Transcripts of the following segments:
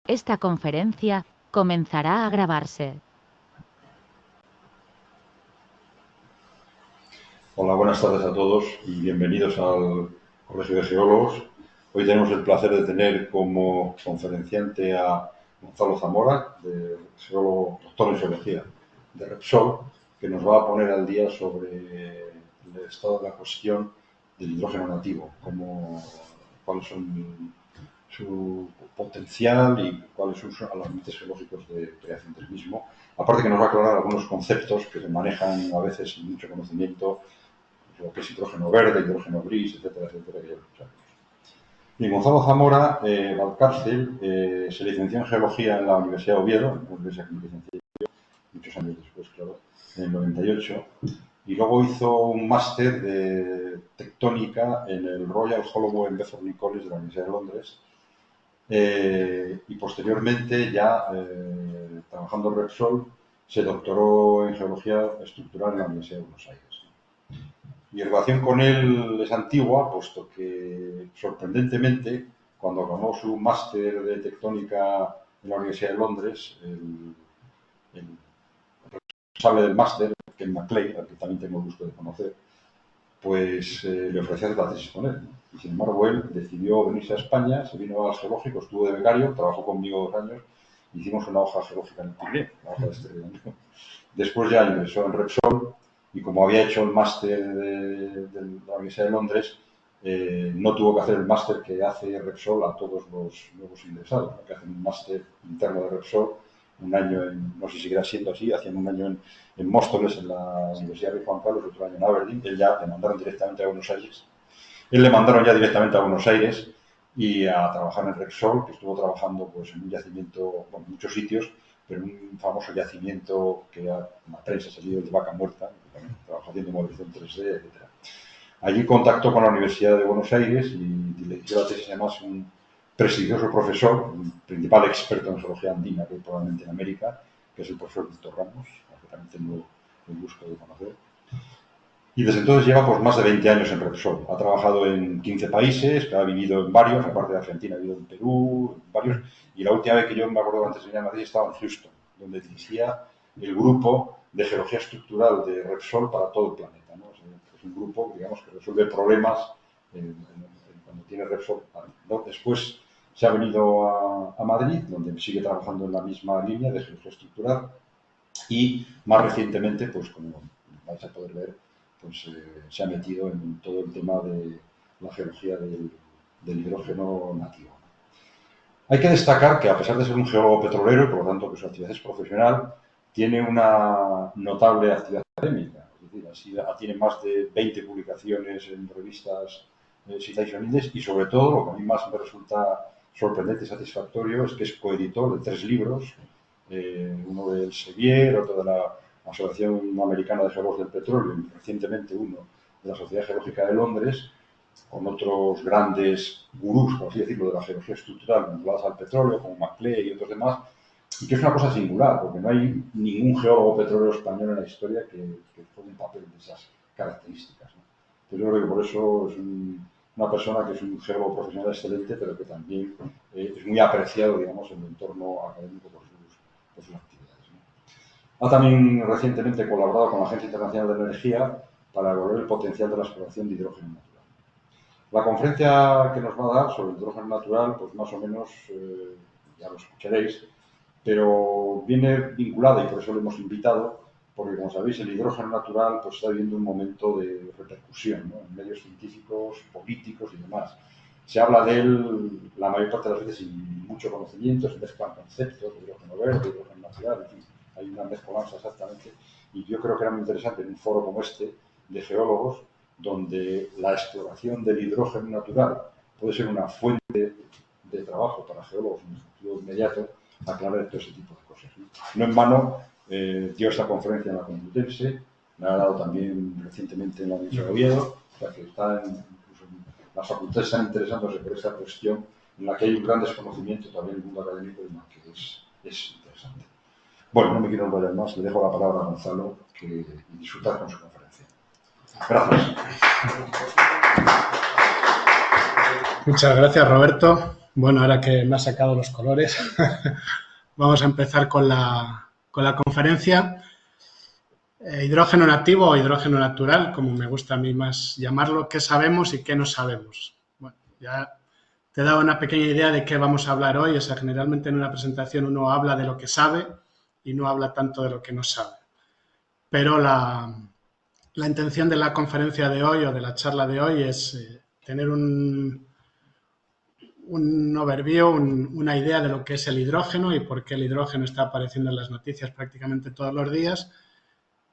Esta conferencia comenzará a grabarse. Hola, buenas tardes a todos y bienvenidos al Colegio de Geólogos. Hoy tenemos el placer de tener como conferenciante a Gonzalo Zamora, geólogo, doctor en geología de Repsol, que nos va a poner al día sobre el estado de la cuestión del hidrógeno nativo, cuáles son su potencial y cuáles son los límites geológicos de creación del mismo. Aparte que nos va a aclarar algunos conceptos que se manejan a veces sin mucho conocimiento, lo que es hidrógeno verde, hidrógeno gris, etcétera, etcétera, que ya escuchamos. Y Gonzalo Zamora Valcárcel se licenció en Geología en la Universidad de Oviedo, en la universidad que me licencié yo, muchos años después, claro, en el 98, y luego hizo un máster de tectónica en el Royal Holloway and Bethorney College de la Universidad de Londres, y posteriormente, ya trabajando en Repsol, se doctoró en Geología Estructural en la Universidad de Buenos Aires. Mi relación con él es antigua, puesto que, sorprendentemente, cuando acabó su máster de tectónica en la Universidad de Londres, el responsable del máster, Ken McClay, al que también tengo el gusto de conocer, pues le ofrecí hacer la tesis con él. Y sin embargo, él decidió venirse a España, se vino a geológico, estuvo de becario, trabajó conmigo 2 años, hicimos una hoja geológica en el Pirineo, la hoja de estrella. Después ya ingresó en Repsol, y como había hecho el máster de la Universidad de Londres, no tuvo que hacer el máster que hace Repsol a todos los nuevos ingresados, ¿no? Que hacen un máster interno de Repsol, un año en, no sé si seguirá siendo así, hacían un año en Móstoles, en la Universidad de Juan Carlos, otro año en Aberdeen. Él ya le mandaron directamente a Buenos Aires. Él le mandaron ya directamente a Buenos Aires y a trabajar en Repsol, que estuvo trabajando pues, en un yacimiento, bueno, en muchos sitios, pero en un famoso yacimiento que ya en la prensa ha salido de Vaca Muerta, que también trabajó haciendo modelización 3D, etc. Allí contactó con la Universidad de Buenos Aires y le dio la tesis, además, un prestigioso profesor, un principal experto en geología andina que hay probablemente en América, que es el profesor Víctor Ramos, al que también tengo el gusto de conocer. Y desde entonces lleva pues, más de 20 años en Repsol. Ha trabajado en 15 países, ha vivido en varios, aparte de Argentina, ha vivido en Perú, en varios. Y la última vez que yo me acuerdo, antes de venir a Madrid, estaba en Houston, donde dirigía el grupo de geología estructural de Repsol para todo el planeta, ¿no? Es un grupo, digamos, que resuelve problemas cuando tiene Repsol. ¿No? Después se ha venido a Madrid, donde sigue trabajando en la misma línea de geología estructural. Y más recientemente, pues como vais a poder ver, pues se ha metido en todo el tema de la geología del hidrógeno nativo. Hay que destacar que, a pesar de ser un geólogo petrolero y por lo tanto que su actividad es profesional, tiene una notable actividad académica. Es decir, tiene más de 20 publicaciones en revistas citacionales y, sobre todo, lo que a mí más me resulta sorprendente y satisfactorio es que es coeditor de 3 libros, uno del Elsevier, otro de la Asociación Americana de Geólogos del Petróleo y recientemente uno de la Sociedad Geológica de Londres, con otros grandes gurús, por así decirlo, de la geología estructural vinculados al petróleo, como McClay y otros demás, y que es una cosa singular, porque no hay ningún geólogo petrolero español en la historia que tome un papel de esas características, ¿no? Entonces yo creo que por eso es una persona que es un geólogo profesional excelente, pero que también es muy apreciado, digamos, en el entorno académico por sus actividades, ¿no? Ha también recientemente colaborado con la Agencia Internacional de Energía para evaluar el potencial de la exploración de hidrógeno natural. La conferencia que nos va a dar sobre el hidrógeno natural, pues más o menos, ya lo escucharéis, pero viene vinculada, y por eso lo hemos invitado, porque como sabéis el hidrógeno natural pues, está viviendo un momento de repercusión, ¿no? En medios científicos, políticos y demás. Se habla de él la mayor parte de las veces sin mucho conocimiento, se mezclan conceptos de hidrógeno verde, hidrógeno natural, en fin, hay una mezcolanza exactamente, y yo creo que era muy interesante en un foro como este de geólogos, donde la exploración del hidrógeno natural puede ser una fuente de trabajo para geólogos en el futuro inmediato, aclarar todo ese tipo de cosas. No en vano dio esta conferencia en la Complutense, me ha dado también recientemente en la Universidad de Oviedo, o sea que incluso las facultades están interesándose por esta cuestión en la que hay un gran desconocimiento también en el mundo académico y en la que es interesante. Bueno, no me quiero enrollar más, le dejo la palabra a Gonzalo y disfrutar con su conferencia. Gracias. Muchas gracias, Roberto. Bueno, ahora que me has sacado los colores, vamos a empezar con la conferencia. Hidrógeno nativo o hidrógeno natural, como me gusta a mí más llamarlo, qué sabemos y qué no sabemos. Bueno, ya te he dado una pequeña idea de qué vamos a hablar hoy. O sea, generalmente en una presentación uno habla de lo que sabe y no habla tanto de lo que no sabe. Pero la intención de la conferencia de hoy o de la charla de hoy es tener un overview, una idea de lo que es el hidrógeno y por qué el hidrógeno está apareciendo en las noticias prácticamente todos los días.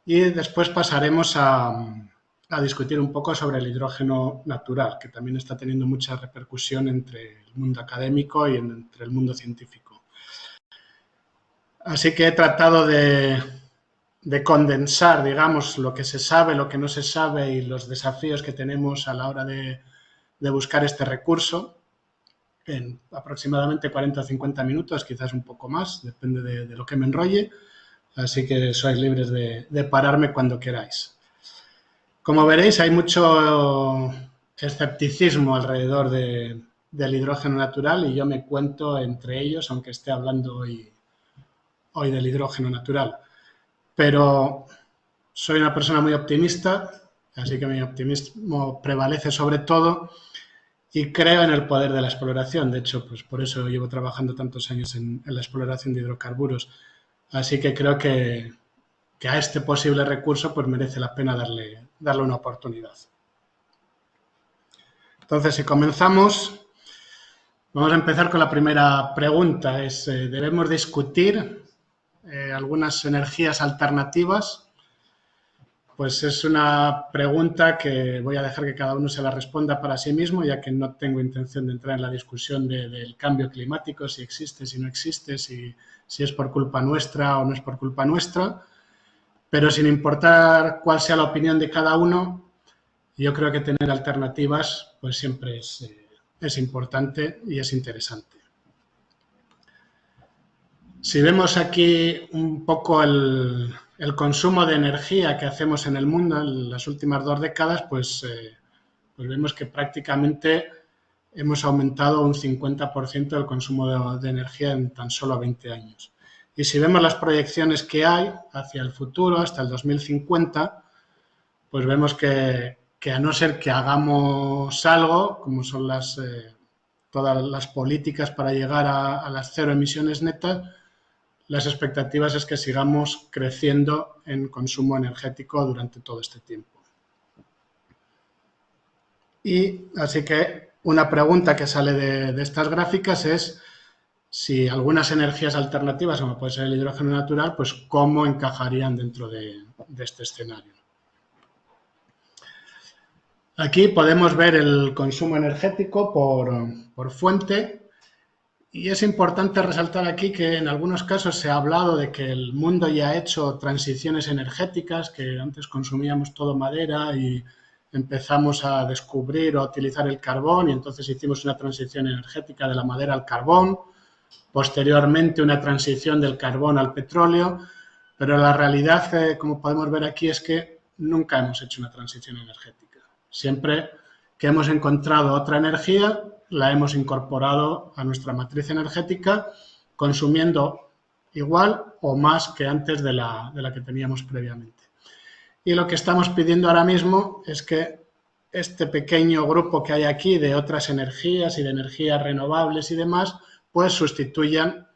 Y después pasaremos a discutir un poco sobre el hidrógeno natural, que también está teniendo mucha repercusión entre el mundo académico y entre el mundo científico. Así que he tratado de condensar, digamos, lo que se sabe, lo que no se sabe y los desafíos que tenemos a la hora de buscar este recurso en aproximadamente 40 o 50 minutos, quizás un poco más, depende de lo que me enrolle. Así que sois libres de pararme cuando queráis. Como veréis, hay mucho escepticismo alrededor del hidrógeno natural y yo me cuento entre ellos, aunque esté hablando hoy del hidrógeno natural. Pero soy una persona muy optimista, así que mi optimismo prevalece sobre todo y creo en el poder de la exploración. De hecho, pues por eso llevo trabajando tantos años en la exploración de hidrocarburos. Así que creo que a este posible recurso pues merece la pena darle una oportunidad. Entonces, si comenzamos, vamos a empezar con la primera pregunta. ¿Debemos discutir algunas energías alternativas? Pues es una pregunta que voy a dejar que cada uno se la responda para sí mismo, ya que no tengo intención de entrar en la discusión del cambio climático, si existe, si no existe, si es por culpa nuestra o no es por culpa nuestra. Pero sin importar cuál sea la opinión de cada uno, yo creo que tener alternativas pues siempre es importante y es interesante. Si vemos aquí un poco el consumo de energía que hacemos en el mundo en las últimas 2 décadas, pues vemos que prácticamente hemos aumentado un 50% el consumo de energía en tan solo 20 años. Y si vemos las proyecciones que hay hacia el futuro, hasta el 2050, pues vemos que a no ser que hagamos algo, como son todas las políticas para llegar a las 0 emisiones netas, las expectativas es que sigamos creciendo en consumo energético durante todo este tiempo. Y así que una pregunta que sale de estas gráficas es si algunas energías alternativas, como puede ser el hidrógeno natural, pues cómo encajarían dentro de este escenario. Aquí podemos ver el consumo energético por fuente. Y es importante resaltar aquí que en algunos casos se ha hablado de que el mundo ya ha hecho transiciones energéticas, que antes consumíamos todo madera y empezamos a descubrir o a utilizar el carbón y entonces hicimos una transición energética de la madera al carbón, posteriormente una transición del carbón al petróleo, pero la realidad, como podemos ver aquí, es que nunca hemos hecho una transición energética. Siempre que hemos encontrado otra energía, la hemos incorporado a nuestra matriz energética consumiendo igual o más que antes de la que teníamos previamente. Y lo que estamos pidiendo ahora mismo es que este pequeño grupo que hay aquí de otras energías y de energías renovables y demás, pues sustituyan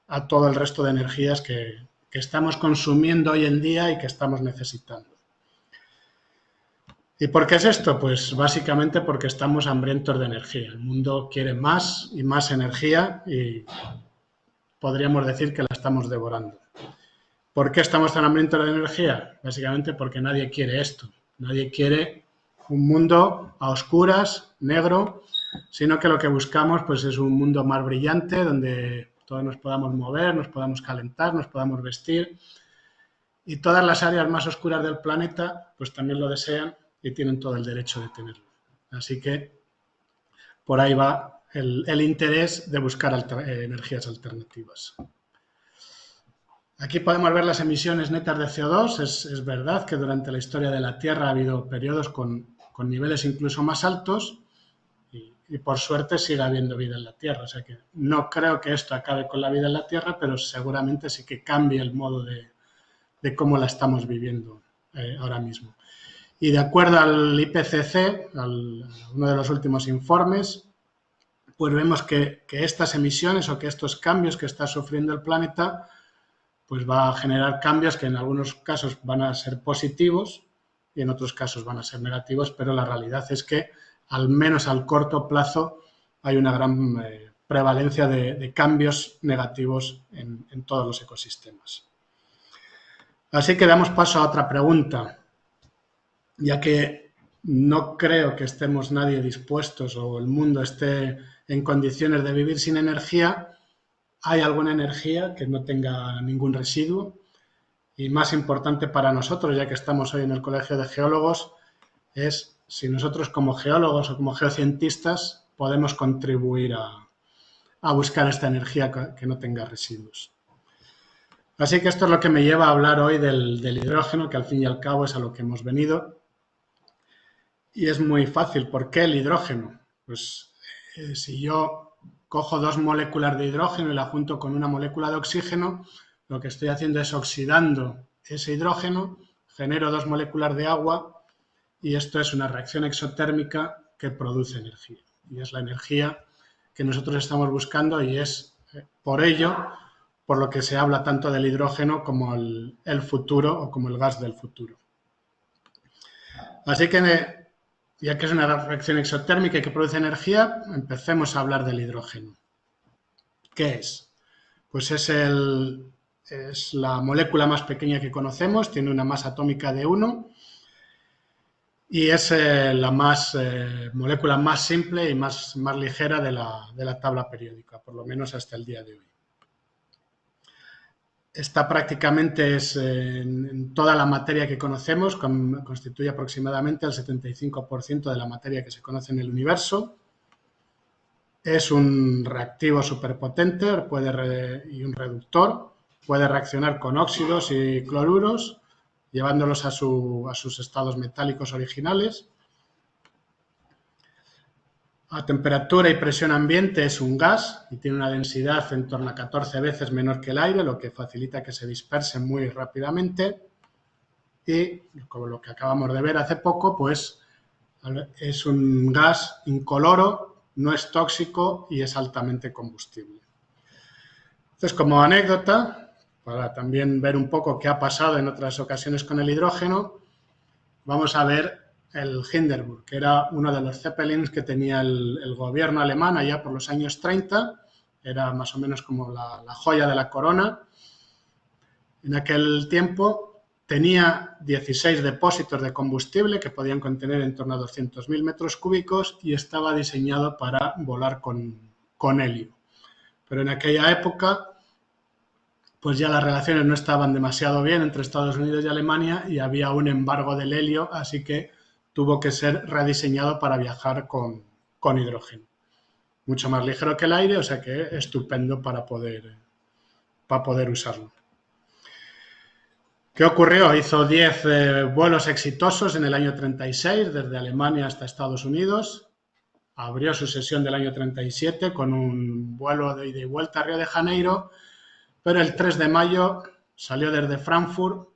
a todo el resto de energías que estamos consumiendo hoy en día y que estamos necesitando. ¿Y por qué es esto? Pues básicamente porque estamos hambrientos de energía. El mundo quiere más y más energía y podríamos decir que la estamos devorando. ¿Por qué estamos tan hambrientos de energía? Básicamente porque nadie quiere esto. Nadie quiere un mundo a oscuras, negro, sino que lo que buscamos pues, es un mundo más brillante donde todos nos podamos mover, nos podamos calentar, nos podamos vestir. Y todas las áreas más oscuras del planeta pues también lo desean y tienen todo el derecho de tenerlo. Así que por ahí va el interés de buscar energías alternativas. Aquí podemos ver las emisiones netas de CO2. Es verdad que durante la historia de la Tierra ha habido periodos con niveles incluso más altos y y por suerte sigue habiendo vida en la Tierra. O sea que no creo que esto acabe con la vida en la Tierra, pero seguramente sí que cambie el modo de cómo la estamos viviendo ahora mismo. Y de acuerdo al IPCC, uno de los últimos informes, pues vemos que estas emisiones o que estos cambios que está sufriendo el planeta, pues va a generar cambios que en algunos casos van a ser positivos y en otros casos van a ser negativos, pero la realidad es que al menos al corto plazo hay una gran prevalencia de cambios negativos en todos los ecosistemas. Así que damos paso a otra pregunta, ya que no creo que estemos nadie dispuestos o el mundo esté en condiciones de vivir sin energía. ¿Hay alguna energía que no tenga ningún residuo? Y más importante para nosotros, ya que estamos hoy en el Colegio de Geólogos, es si nosotros como geólogos o como geocientistas podemos contribuir a buscar esta energía que no tenga residuos. Así que esto es lo que me lleva a hablar hoy del hidrógeno, que al fin y al cabo es a lo que hemos venido. Y es muy fácil. ¿Por qué el hidrógeno? Pues si yo cojo 2 moléculas de hidrógeno y la junto con una molécula de oxígeno, lo que estoy haciendo es oxidando ese hidrógeno, genero 2 moléculas de agua y esto es una reacción exotérmica que produce energía. Y es la energía que nosotros estamos buscando y es por ello por lo que se habla tanto del hidrógeno como el futuro o como el gas del futuro. Así que, ya que es una reacción exotérmica y que produce energía, empecemos a hablar del hidrógeno. ¿Qué es? Pues es la molécula más pequeña que conocemos, tiene una masa atómica de 1 y es la molécula más simple y más ligera de la tabla periódica, por lo menos hasta el día de hoy. Esta prácticamente es en toda la materia que conocemos, constituye aproximadamente el 75% de la materia que se conoce en el universo. Es un reactivo superpotente y un reductor. Puede reaccionar con óxidos y cloruros, llevándolos a sus estados metálicos originales. A temperatura y presión ambiente es un gas y tiene una densidad en torno a 14 veces menor que el aire, lo que facilita que se disperse muy rápidamente. Y, como lo que acabamos de ver hace poco, pues es un gas incoloro, no es tóxico y es altamente combustible. Entonces, como anécdota, para también ver un poco qué ha pasado en otras ocasiones con el hidrógeno, vamos a ver el Hindenburg, que era uno de los Zeppelins que tenía el gobierno alemán allá por los años 30, era más o menos como la joya de la corona. En aquel tiempo tenía 16 depósitos de combustible que podían contener en torno a 200.000 metros cúbicos y estaba diseñado para volar con helio. Pero en aquella época pues ya las relaciones no estaban demasiado bien entre Estados Unidos y Alemania y había un embargo del helio, así que tuvo que ser rediseñado para viajar con hidrógeno. Mucho más ligero que el aire, o sea que estupendo para poder usarlo. ¿Qué ocurrió? Hizo 10 vuelos exitosos en el año 36, desde Alemania hasta Estados Unidos. Abrió su sesión del año 37 con un vuelo de ida y vuelta a Río de Janeiro, pero el 3 de mayo salió desde Frankfurt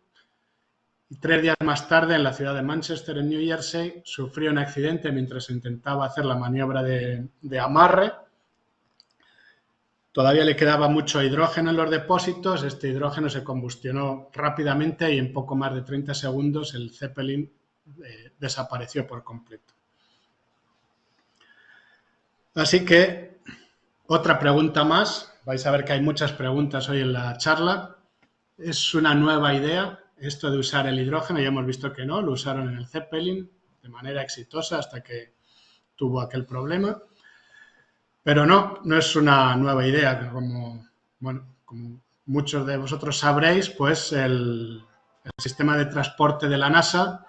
y 3 días más tarde, en la ciudad de Manchester, en New Jersey, sufrió un accidente mientras intentaba hacer la maniobra de amarre. Todavía le quedaba mucho hidrógeno en los depósitos, este hidrógeno se combustionó rápidamente y en poco más de 30 segundos el Zeppelin desapareció por completo. Así que, otra pregunta más, vais a ver que hay muchas preguntas hoy en la charla. ¿Es una nueva idea esto de usar el hidrógeno? Ya hemos visto que no, lo usaron en el Zeppelin de manera exitosa hasta que tuvo aquel problema. Pero no es una nueva idea. Como muchos de vosotros sabréis, pues el sistema de transporte de la NASA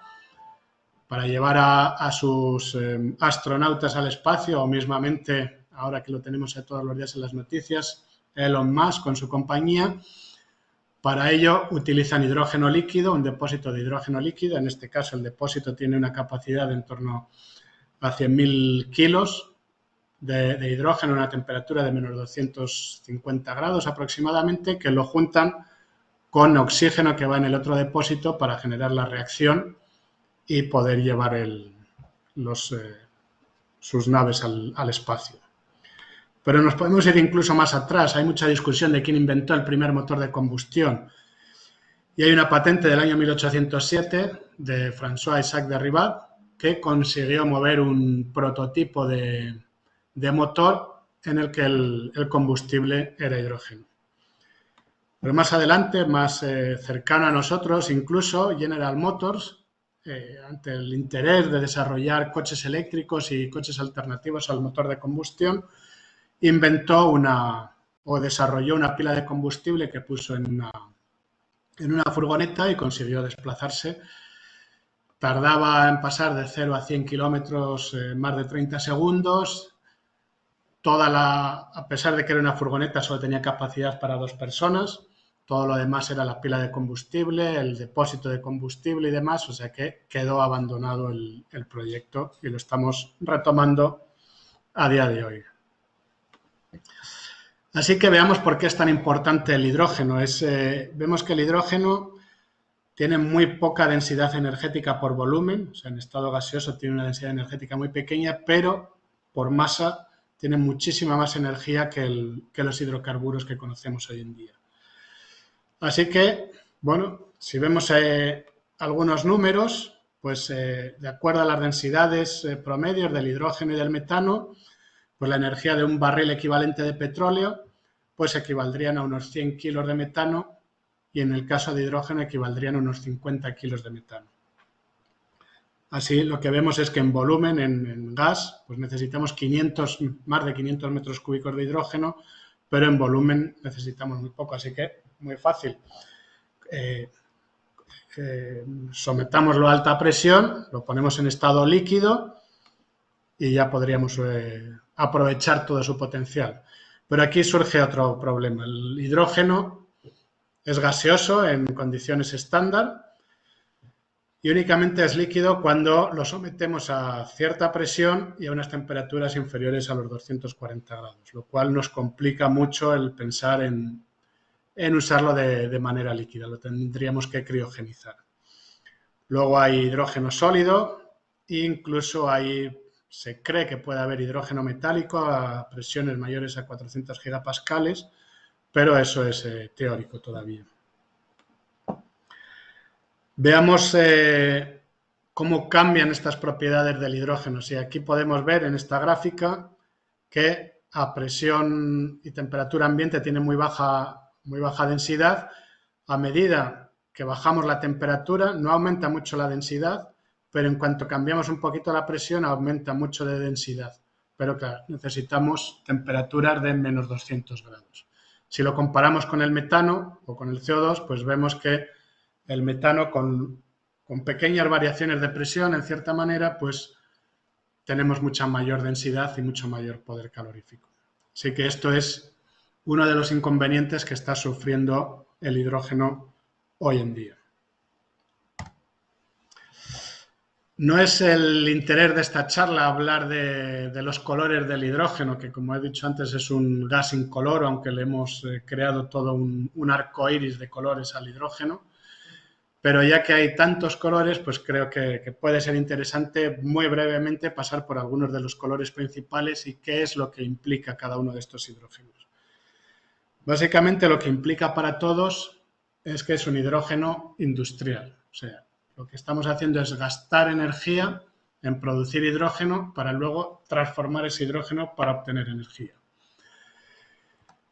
para llevar a sus astronautas al espacio, o mismamente, ahora que lo tenemos todos los días en las noticias, Elon Musk con su compañía, para ello utilizan hidrógeno líquido, un depósito de hidrógeno líquido. En este caso el depósito tiene una capacidad de en torno a 100.000 kilos de hidrógeno a una temperatura de menos 250 grados aproximadamente, que lo juntan con oxígeno que va en el otro depósito para generar la reacción y poder llevar sus naves al espacio. Pero nos podemos ir incluso más atrás. Hay mucha discusión de quién inventó el primer motor de combustión. Y hay una patente del año 1807 de François-Isaac de Ribat que consiguió mover un prototipo de motor en el que el combustible era hidrógeno. Pero más adelante, más cercano a nosotros, incluso General Motors, ante el interés de desarrollar coches eléctricos y coches alternativos al motor de combustión, inventó o desarrolló una pila de combustible que puso en una furgoneta y consiguió desplazarse. Tardaba en pasar de 0 a 100 kilómetros más de 30 segundos. A pesar de que era una furgoneta, solo tenía capacidad para 2 personas. Todo lo demás era la pila de combustible, el depósito de combustible y demás, o sea que quedó abandonado el proyecto y lo estamos retomando a día de hoy. Así que veamos por qué es tan importante el hidrógeno. Vemos que el hidrógeno tiene muy poca densidad energética por volumen, o sea, en estado gaseoso tiene una densidad energética muy pequeña, pero por masa tiene muchísima más energía que los hidrocarburos que conocemos hoy en día. Así que, bueno, si vemos algunos números, pues de acuerdo a las densidades promedios del hidrógeno y del metano, pues la energía de un barril equivalente de petróleo, pues equivaldrían a unos 100 kilos de metano y en el caso de hidrógeno equivaldrían a unos 50 kilos de metano. Así lo que vemos es que en volumen, en gas, pues necesitamos más de 500 metros cúbicos de hidrógeno, pero en volumen necesitamos muy poco, así que muy fácil. Sometámoslo a alta presión, lo ponemos en estado líquido y ya podríamos aprovechar todo su potencial. Pero aquí surge otro problema. El hidrógeno es gaseoso en condiciones estándar y únicamente es líquido cuando lo sometemos a cierta presión y a unas temperaturas inferiores a los 240 grados, lo cual nos complica mucho el pensar en usarlo de manera líquida, lo tendríamos que criogenizar. Luego hay hidrógeno sólido e incluso se cree que puede haber hidrógeno metálico a presiones mayores a 400 gigapascales, pero eso es teórico todavía. Veamos cómo cambian estas propiedades del hidrógeno. Sí, aquí podemos ver en esta gráfica que a presión y temperatura ambiente tiene muy baja densidad. A medida que bajamos la temperatura no aumenta mucho la densidad, pero en cuanto cambiamos un poquito la presión aumenta mucho de densidad. Pero claro, necesitamos temperaturas de menos 200 grados. Si lo comparamos con el metano o con el CO2, pues vemos que el metano con pequeñas variaciones de presión, en cierta manera, pues tenemos mucha mayor densidad y mucho mayor poder calorífico. Así que esto es uno de los inconvenientes que está sufriendo el hidrógeno hoy en día. No es el interés de esta charla hablar de los colores del hidrógeno, que como he dicho antes es un gas incoloro, aunque le hemos creado todo un arco iris de colores al hidrógeno. Pero ya que hay tantos colores, pues creo que puede ser interesante muy brevemente pasar por algunos de los colores principales y qué es lo que implica cada uno de estos hidrógenos. Básicamente lo que implica para todos es que es un hidrógeno industrial. O sea, lo que estamos haciendo es gastar energía en producir hidrógeno para luego transformar ese hidrógeno para obtener energía.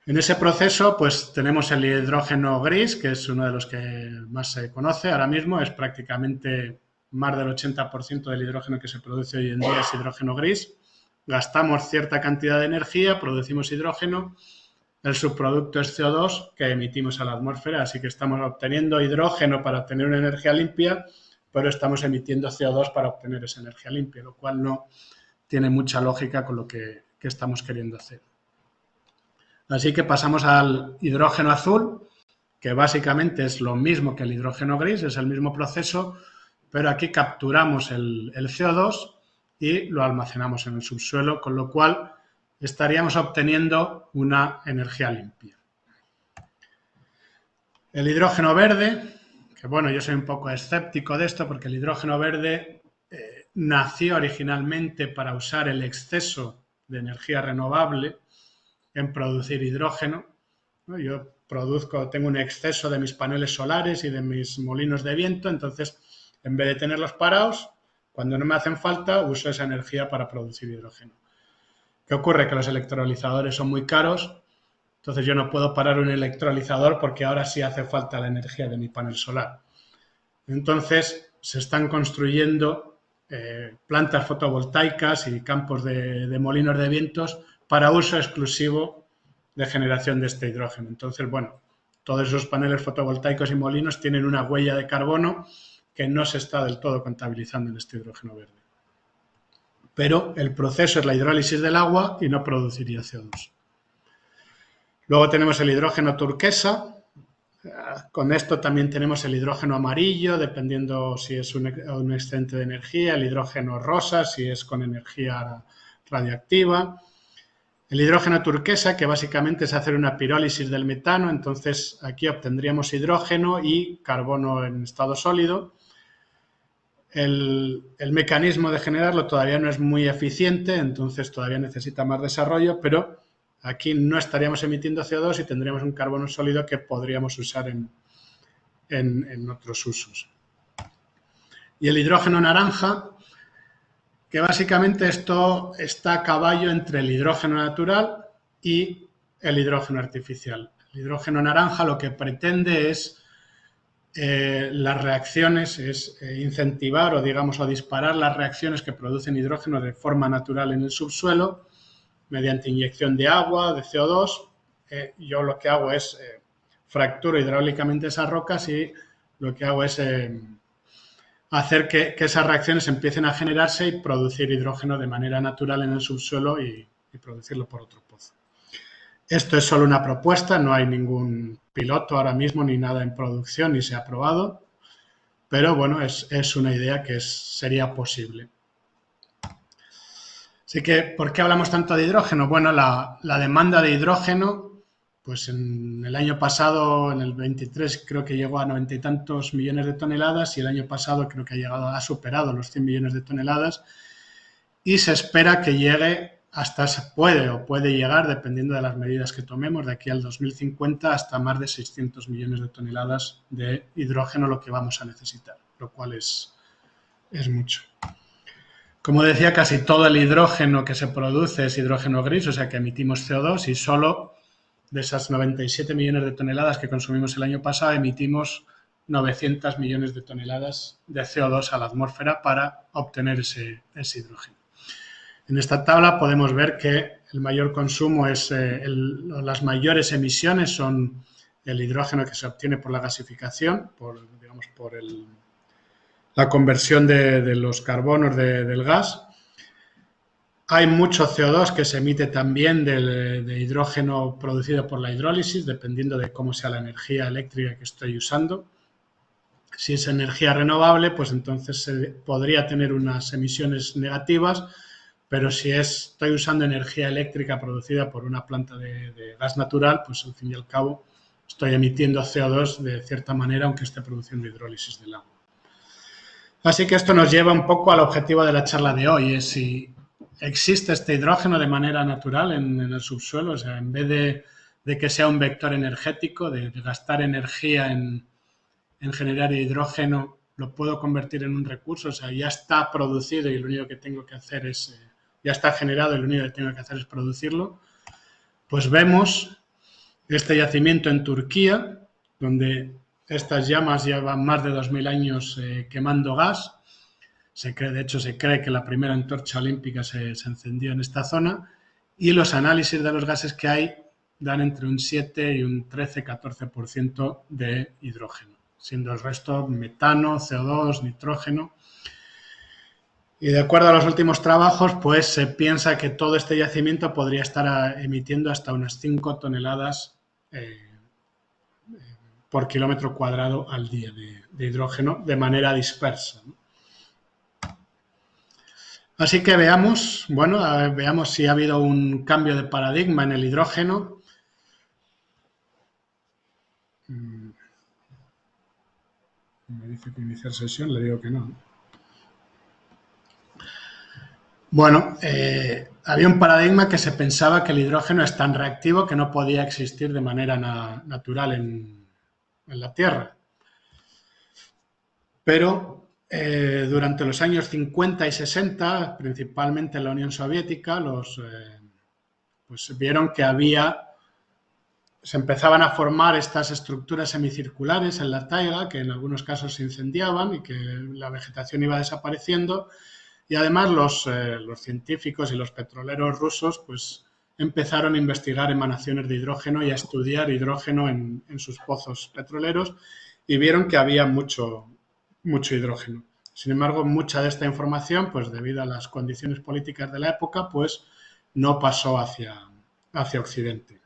En ese proceso, pues tenemos el hidrógeno gris, que es uno de los que más se conoce ahora mismo, es prácticamente más del 80% del hidrógeno que se produce hoy en día es hidrógeno gris. Gastamos cierta cantidad de energía, producimos hidrógeno, el subproducto es CO2 que emitimos a la atmósfera, así que estamos obteniendo hidrógeno para obtener una energía limpia, pero estamos emitiendo CO2 para obtener esa energía limpia, lo cual no tiene mucha lógica con lo que estamos queriendo hacer. Así que pasamos al hidrógeno azul, que básicamente es lo mismo que el hidrógeno gris, es el mismo proceso, pero aquí capturamos el CO2 y lo almacenamos en el subsuelo, con lo cual estaríamos obteniendo una energía limpia. El hidrógeno verde, que bueno, yo soy un poco escéptico de esto porque el hidrógeno verde nació originalmente para usar el exceso de energía renovable en producir hidrógeno, ¿no? Yo tengo un exceso de mis paneles solares y de mis molinos de viento, entonces en vez de tenerlos parados, cuando no me hacen falta, uso esa energía para producir hidrógeno. ¿Qué ocurre? Que los electrolizadores son muy caros, entonces yo no puedo parar un electrolizador porque ahora sí hace falta la energía de mi panel solar. Entonces se están construyendo plantas fotovoltaicas y campos de molinos de vientos para uso exclusivo de generación de este hidrógeno. Entonces, bueno, todos esos paneles fotovoltaicos y molinos tienen una huella de carbono que no se está del todo contabilizando en este hidrógeno verde. Pero el proceso es la hidrólisis del agua y no produciría CO2. Luego tenemos el hidrógeno turquesa. Con esto también tenemos el hidrógeno amarillo, dependiendo si es un excedente de energía, el hidrógeno rosa, si es con energía radiactiva. El hidrógeno turquesa, que básicamente es hacer una pirólisis del metano, entonces aquí obtendríamos hidrógeno y carbono en estado sólido. El mecanismo de generarlo todavía no es muy eficiente, entonces todavía necesita más desarrollo, pero aquí no estaríamos emitiendo CO2 y tendríamos un carbono sólido que podríamos usar en otros usos. Y el hidrógeno naranja, que básicamente esto está a caballo entre el hidrógeno natural y el hidrógeno artificial. El hidrógeno naranja lo que pretende es las reacciones, es incentivar o digamos o disparar las reacciones que producen hidrógeno de forma natural en el subsuelo mediante inyección de agua, de CO2. Yo lo que hago es fracturo hidráulicamente esas rocas y lo que hago es hacer que esas reacciones empiecen a generarse y producir hidrógeno de manera natural en el subsuelo y producirlo por otro pozo. Esto es solo una propuesta, no hay ningún piloto ahora mismo ni nada en producción ni se ha probado, pero bueno, es una idea que sería posible. Así que, ¿por qué hablamos tanto de hidrógeno? Bueno, la demanda de hidrógeno, pues en el año pasado, en el 23, creo que llegó a 90 y tantos millones de toneladas y el año pasado creo que ha superado los 100 millones de toneladas y se espera que llegue puede llegar, dependiendo de las medidas que tomemos, de aquí al 2050 hasta más de 600 millones de toneladas de hidrógeno lo que vamos a necesitar, lo cual es mucho. Como decía, casi todo el hidrógeno que se produce es hidrógeno gris, o sea que emitimos CO2 y solo de esas 97 millones de toneladas que consumimos el año pasado emitimos 900 millones de toneladas de CO2 a la atmósfera para obtener ese hidrógeno. En esta tabla podemos ver que el mayor consumo las mayores emisiones son el hidrógeno que se obtiene por la gasificación, por la conversión de los carbonos del gas. Hay mucho CO2 que se emite también de hidrógeno producido por la hidrólisis, dependiendo de cómo sea la energía eléctrica que estoy usando. Si es energía renovable, pues entonces podría tener unas emisiones negativas, pero si estoy usando energía eléctrica producida por una planta de gas natural, pues al fin y al cabo estoy emitiendo CO2 de cierta manera, aunque esté produciendo hidrólisis del agua. Así que esto nos lleva un poco al objetivo de la charla de hoy, es si existe este hidrógeno de manera natural en el subsuelo, o sea, en vez de que sea un vector energético, de gastar energía en generar hidrógeno, lo puedo convertir en un recurso, o sea, ya está producido y lo único que tengo que hacer es, ya está generado y lo único que tengo que hacer es producirlo. Pues vemos este yacimiento en Turquía, donde estas llamas llevan más de 2000 años quemando gas. De hecho, se cree que la primera antorcha olímpica se encendió en esta zona y los análisis de los gases que hay dan entre un 7 y un 13-14% de hidrógeno, siendo el resto metano, CO2, nitrógeno. Y de acuerdo a los últimos trabajos, pues se piensa que todo este yacimiento podría estar emitiendo hasta unas 5 toneladas por kilómetro cuadrado al día de hidrógeno de manera dispersa, ¿no? Así que veamos, bueno, veamos si ha habido un cambio de paradigma en el hidrógeno. Me dice que iniciar sesión, le digo que no. Bueno, había un paradigma que se pensaba que el hidrógeno es tan reactivo que no podía existir de manera natural en la Tierra. Pero durante los años 50 y 60, principalmente en la Unión Soviética, pues vieron que se empezaban a formar estas estructuras semicirculares en la taiga, que en algunos casos se incendiaban y que la vegetación iba desapareciendo. Y además los científicos y los petroleros rusos pues empezaron a investigar emanaciones de hidrógeno y a estudiar hidrógeno en sus pozos petroleros y vieron que había mucho hidrógeno. Sin embargo, mucha de esta información, pues debido a las condiciones políticas de la época, pues no pasó hacia Occidente.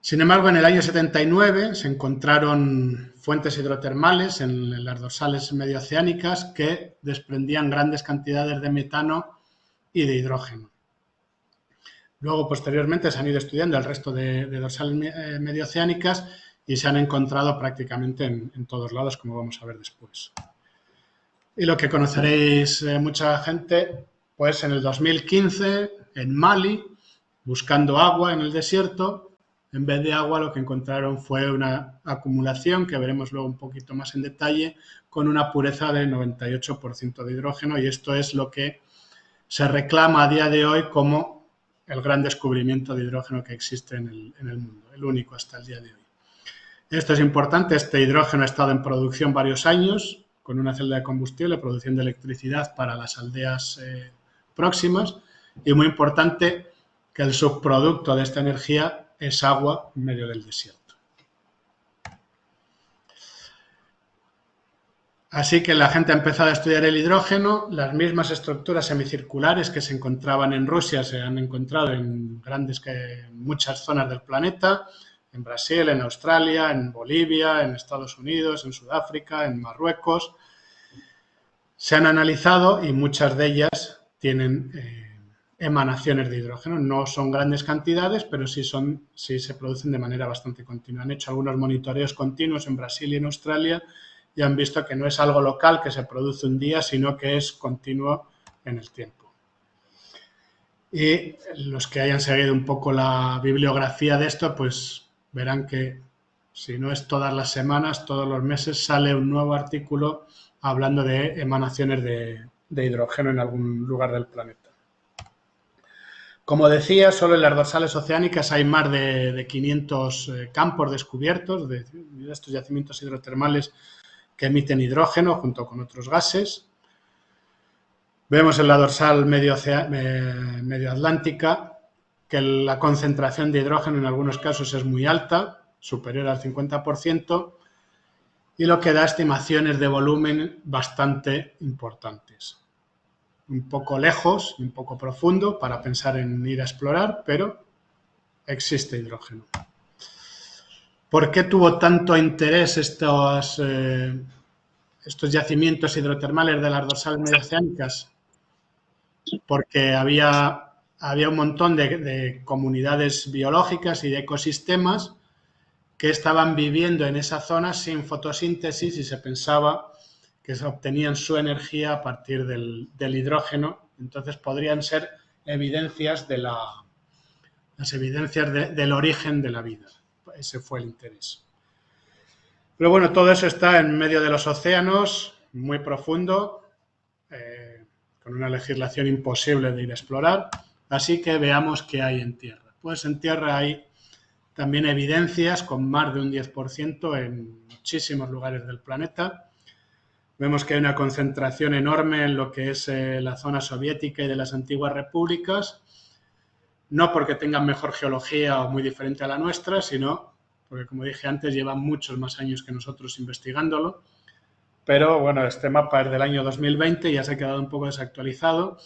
Sin embargo, en el año 79 se encontraron fuentes hidrotermales en las dorsales medioceánicas que desprendían grandes cantidades de metano y de hidrógeno. Luego, posteriormente, se han ido estudiando el resto de dorsales medioceánicas y se han encontrado prácticamente en todos lados, como vamos a ver después. Y lo que conoceréis mucha gente, pues en el 2015, en Mali, buscando agua en el desierto, en vez de agua lo que encontraron fue una acumulación, que veremos luego un poquito más en detalle, con una pureza de 98% de hidrógeno, y esto es lo que se reclama a día de hoy como el gran descubrimiento de hidrógeno que existe en el mundo, el único hasta el día de hoy. Esto es importante, este hidrógeno ha estado en producción varios años, con una celda de combustible, produciendo electricidad para las aldeas próximas, y muy importante que el subproducto de esta energía es agua en medio del desierto. Así que la gente ha empezado a estudiar el hidrógeno, las mismas estructuras semicirculares que se encontraban en Rusia se han encontrado en muchas zonas del planeta, en Brasil, en Australia, en Bolivia, en Estados Unidos, en Sudáfrica, en Marruecos. Se han analizado y muchas de ellas tienen emanaciones de hidrógeno. No son grandes cantidades, pero sí se producen de manera bastante continua. Han hecho algunos monitoreos continuos en Brasil y en Australia y han visto que no es algo local que se produce un día, sino que es continuo en el tiempo. Y los que hayan seguido un poco la bibliografía de esto, pues verán que si no es todas las semanas, todos los meses sale un nuevo artículo hablando de emanaciones de hidrógeno en algún lugar del planeta. Como decía, solo en las dorsales oceánicas hay más de 500 campos descubiertos de estos yacimientos hidrotermales que emiten hidrógeno junto con otros gases. Vemos en la dorsal medio atlántica que la concentración de hidrógeno en algunos casos es muy alta, superior al 50%, y lo que da estimaciones de volumen bastante importantes. Un poco lejos, un poco profundo para pensar en ir a explorar, pero existe hidrógeno. ¿Por qué tuvo tanto interés estos yacimientos hidrotermales de las dorsales medioceánicas? Porque había un montón de comunidades biológicas y de ecosistemas que estaban viviendo en esa zona sin fotosíntesis y se pensaba que se obtenían su energía a partir del hidrógeno. Entonces podrían ser evidencias del origen de la vida. Ese fue el interés. Pero bueno, todo eso está en medio de los océanos, muy profundo, con una legislación imposible de ir a explorar. Así que veamos qué hay en tierra. Pues en tierra hay también evidencias con más de un 10% en muchísimos lugares del planeta. Vemos que hay una concentración enorme en lo que es la zona soviética y de las antiguas repúblicas, no porque tengan mejor geología o muy diferente a la nuestra, sino porque, como dije antes, llevan muchos más años que nosotros investigándolo. Pero bueno, este mapa es del año 2020 y ya se ha quedado un poco desactualizado.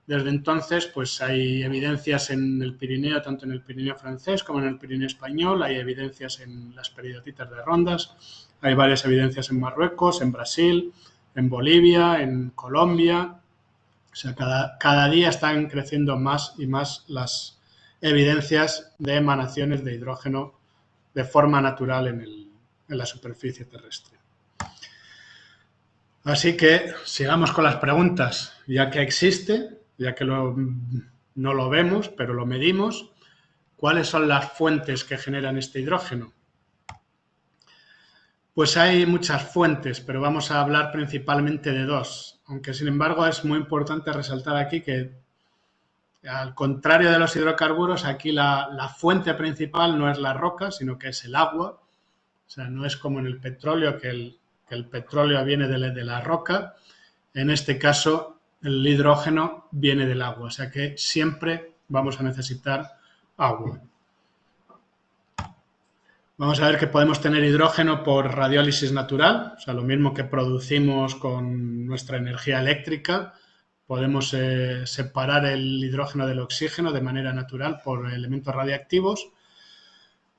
Desde entonces, pues hay evidencias en el Pirineo, tanto en el Pirineo francés como en el Pirineo español, hay evidencias en las peridotitas de Rondas, hay varias evidencias en Marruecos, en Brasil, en Bolivia, en Colombia. O sea, cada día están creciendo más y más las evidencias de emanaciones de hidrógeno de forma natural en la superficie terrestre. Así que sigamos con las preguntas. Ya que existe, ya que no lo vemos, pero lo medimos, ¿cuáles son las fuentes que generan este hidrógeno? Pues hay muchas fuentes, pero vamos a hablar principalmente de dos. Aunque, sin embargo, es muy importante resaltar aquí que, al contrario de los hidrocarburos, aquí la fuente principal no es la roca, sino que es el agua. O sea, no es como en el petróleo, que el petróleo viene de la roca. En este caso, el hidrógeno viene del agua. O sea que siempre vamos a necesitar agua. Vamos a ver que podemos tener hidrógeno por radiólisis natural, o sea, lo mismo que producimos con nuestra energía eléctrica. Podemos separar el hidrógeno del oxígeno de manera natural por elementos radiactivos.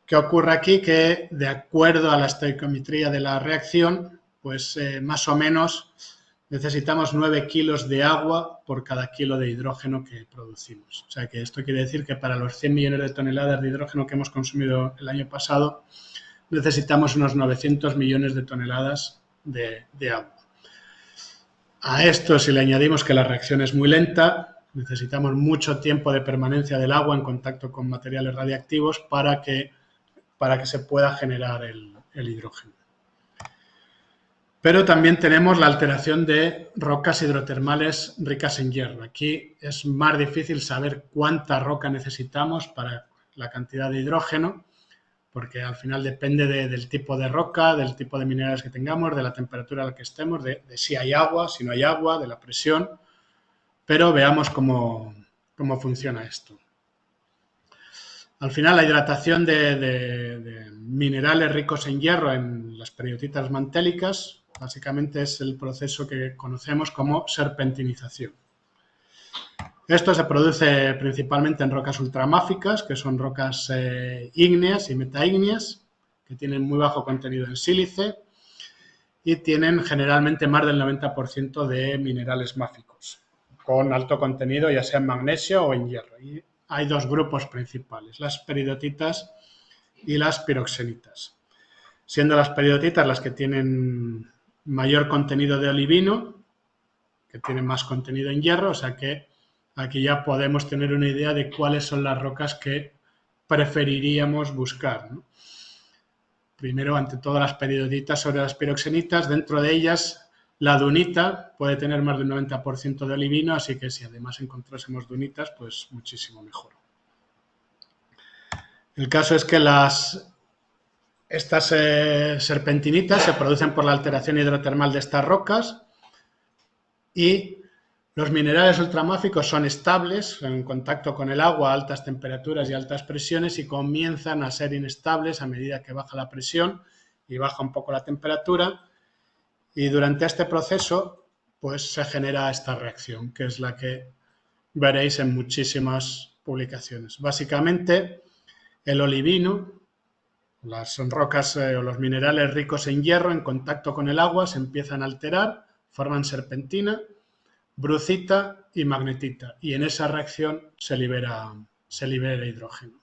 ¿Qué ocurre aquí? Que de acuerdo a la estequiometría de la reacción, pues más o menos necesitamos 9 kilos de agua por cada kilo de hidrógeno que producimos. O sea que esto quiere decir que para los 100 millones de toneladas de hidrógeno que hemos consumido el año pasado, necesitamos unos 900 millones de toneladas de agua. A esto, si le añadimos que la reacción es muy lenta, necesitamos mucho tiempo de permanencia del agua en contacto con materiales radiactivos para que se pueda generar el hidrógeno. Pero también tenemos la alteración de rocas hidrotermales ricas en hierro. Aquí es más difícil saber cuánta roca necesitamos para la cantidad de hidrógeno, porque al final depende del tipo de roca, del tipo de minerales que tengamos, de la temperatura a la que estemos, de si hay agua, si no hay agua, de la presión. Pero veamos cómo funciona esto. Al final, la hidratación de minerales ricos en hierro en las peridotitas mantélicas básicamente es el proceso que conocemos como serpentinización. Esto se produce principalmente en rocas ultramáficas, que son rocas ígneas y metaígneas, que tienen muy bajo contenido en sílice y tienen generalmente más del 90% de minerales máficos, con alto contenido ya sea en magnesio o en hierro. Y hay dos grupos principales, las peridotitas y las piroxenitas, siendo las peridotitas las que tienen mayor contenido de olivino, que tienen más contenido en hierro, o sea que aquí ya podemos tener una idea de cuáles son las rocas que preferiríamos buscar, ¿no? Primero, ante todo, las peridotitas sobre las piroxenitas. Dentro de ellas, la dunita puede tener más del 90% de olivino, así que si además encontrásemos dunitas, pues muchísimo mejor. El caso es que estas serpentinitas se producen por la alteración hidrotermal de estas rocas y los minerales ultramáficos son estables en contacto con el agua a altas temperaturas y altas presiones y comienzan a ser inestables a medida que baja la presión y baja un poco la temperatura, y durante este proceso pues se genera esta reacción, que es la que veréis en muchísimas publicaciones. Básicamente, el olivino, las rocas o los minerales ricos en hierro en contacto con el agua se empiezan a alterar, forman serpentina, brucita y magnetita, y en esa reacción se libera hidrógeno.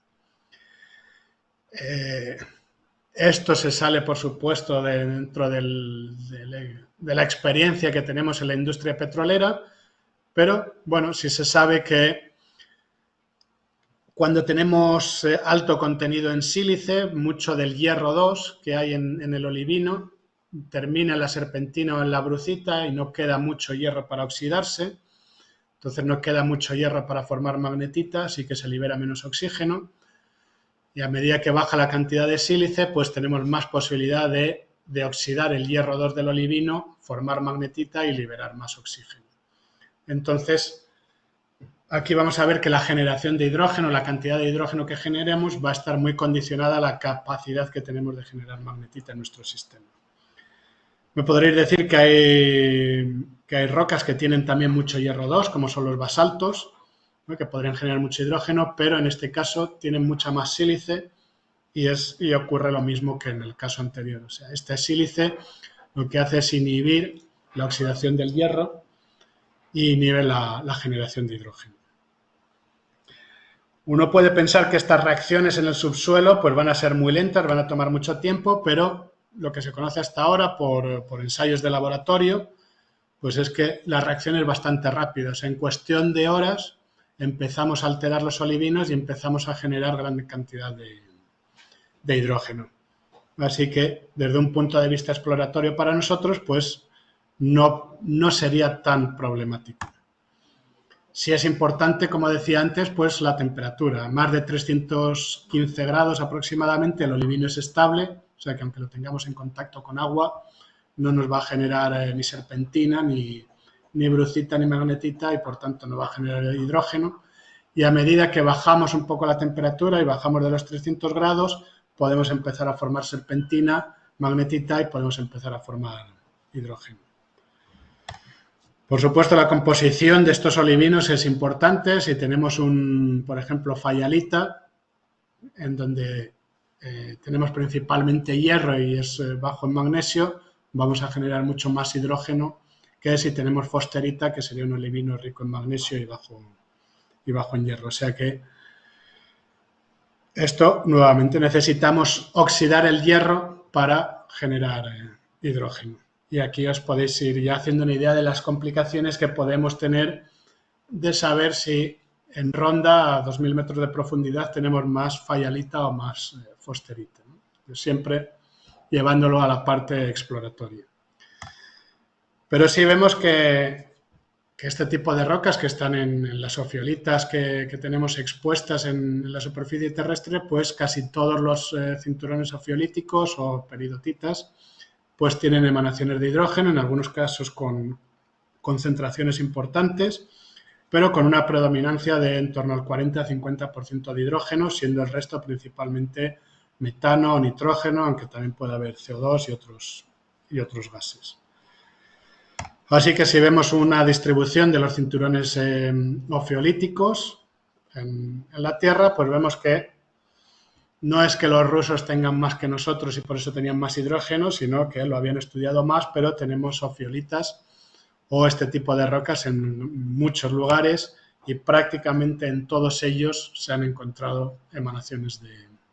Esto se sale, por supuesto, dentro de la experiencia que tenemos en la industria petrolera, pero bueno, sí se sabe que cuando tenemos alto contenido en sílice, mucho del hierro 2 que hay en el olivino termina en la serpentina o en la brucita y no queda mucho hierro para oxidarse, entonces no queda mucho hierro para formar magnetita, así que se libera menos oxígeno, y a medida que baja la cantidad de sílice, pues tenemos más posibilidad de oxidar el hierro 2 del olivino, formar magnetita y liberar más oxígeno. Entonces, aquí vamos a ver que la generación de hidrógeno, la cantidad de hidrógeno que generemos, va a estar muy condicionada a la capacidad que tenemos de generar magnetita en nuestro sistema. Me podréis decir que hay rocas que tienen también mucho hierro 2, como son los basaltos, ¿no?, que podrían generar mucho hidrógeno, pero en este caso tienen mucha más sílice y ocurre lo mismo que en el caso anterior. O sea, este sílice lo que hace es inhibir la oxidación del hierro y inhibe la generación de hidrógeno. Uno puede pensar que estas reacciones en el subsuelo pues van a ser muy lentas, van a tomar mucho tiempo, pero lo que se conoce hasta ahora por ensayos de laboratorio, pues es que la reacción es bastante rápida. O sea, en cuestión de horas empezamos a alterar los olivinos y empezamos a generar gran cantidad de hidrógeno. Así que, desde un punto de vista exploratorio para nosotros, pues no sería tan problemático. Sí es importante, como decía antes, pues la temperatura. Más de 315 grados aproximadamente, el olivino es estable, o sea que aunque lo tengamos en contacto con agua, no nos va a generar ni serpentina, ni brucita, ni magnetita, y por tanto no va a generar hidrógeno. Y a medida que bajamos un poco la temperatura y bajamos de los 300 grados, podemos empezar a formar serpentina, magnetita y podemos empezar a formar hidrógeno. Por supuesto, la composición de estos olivinos es importante. Si tenemos por ejemplo, fayalita, en donde tenemos principalmente hierro y es bajo en magnesio, vamos a generar mucho más hidrógeno que si tenemos fosterita, que sería un olivino rico en magnesio y bajo en hierro. O sea que esto, nuevamente, necesitamos oxidar el hierro para generar hidrógeno. Y aquí os podéis ir ya haciendo una idea de las complicaciones que podemos tener de saber si en ronda a 2000 metros de profundidad tenemos más fayalita o más fosterita, ¿no? Siempre llevándolo a la parte exploratoria. Pero sí vemos que este tipo de rocas que están en las ofiolitas que tenemos expuestas en la superficie terrestre, pues casi todos los cinturones ofiolíticos o peridotitas pues tienen emanaciones de hidrógeno, en algunos casos con concentraciones importantes, pero con una predominancia de en torno al 40-50% de hidrógeno, siendo el resto principalmente metano o nitrógeno, aunque también puede haber CO2 y otros gases. Así que si vemos una distribución de los cinturones ofiolíticos en la Tierra, pues vemos que no es que los rusos tengan más que nosotros y por eso tenían más hidrógeno, sino que lo habían estudiado más, pero tenemos ofiolitas o este tipo de rocas en muchos lugares y prácticamente en todos ellos se han encontrado emanaciones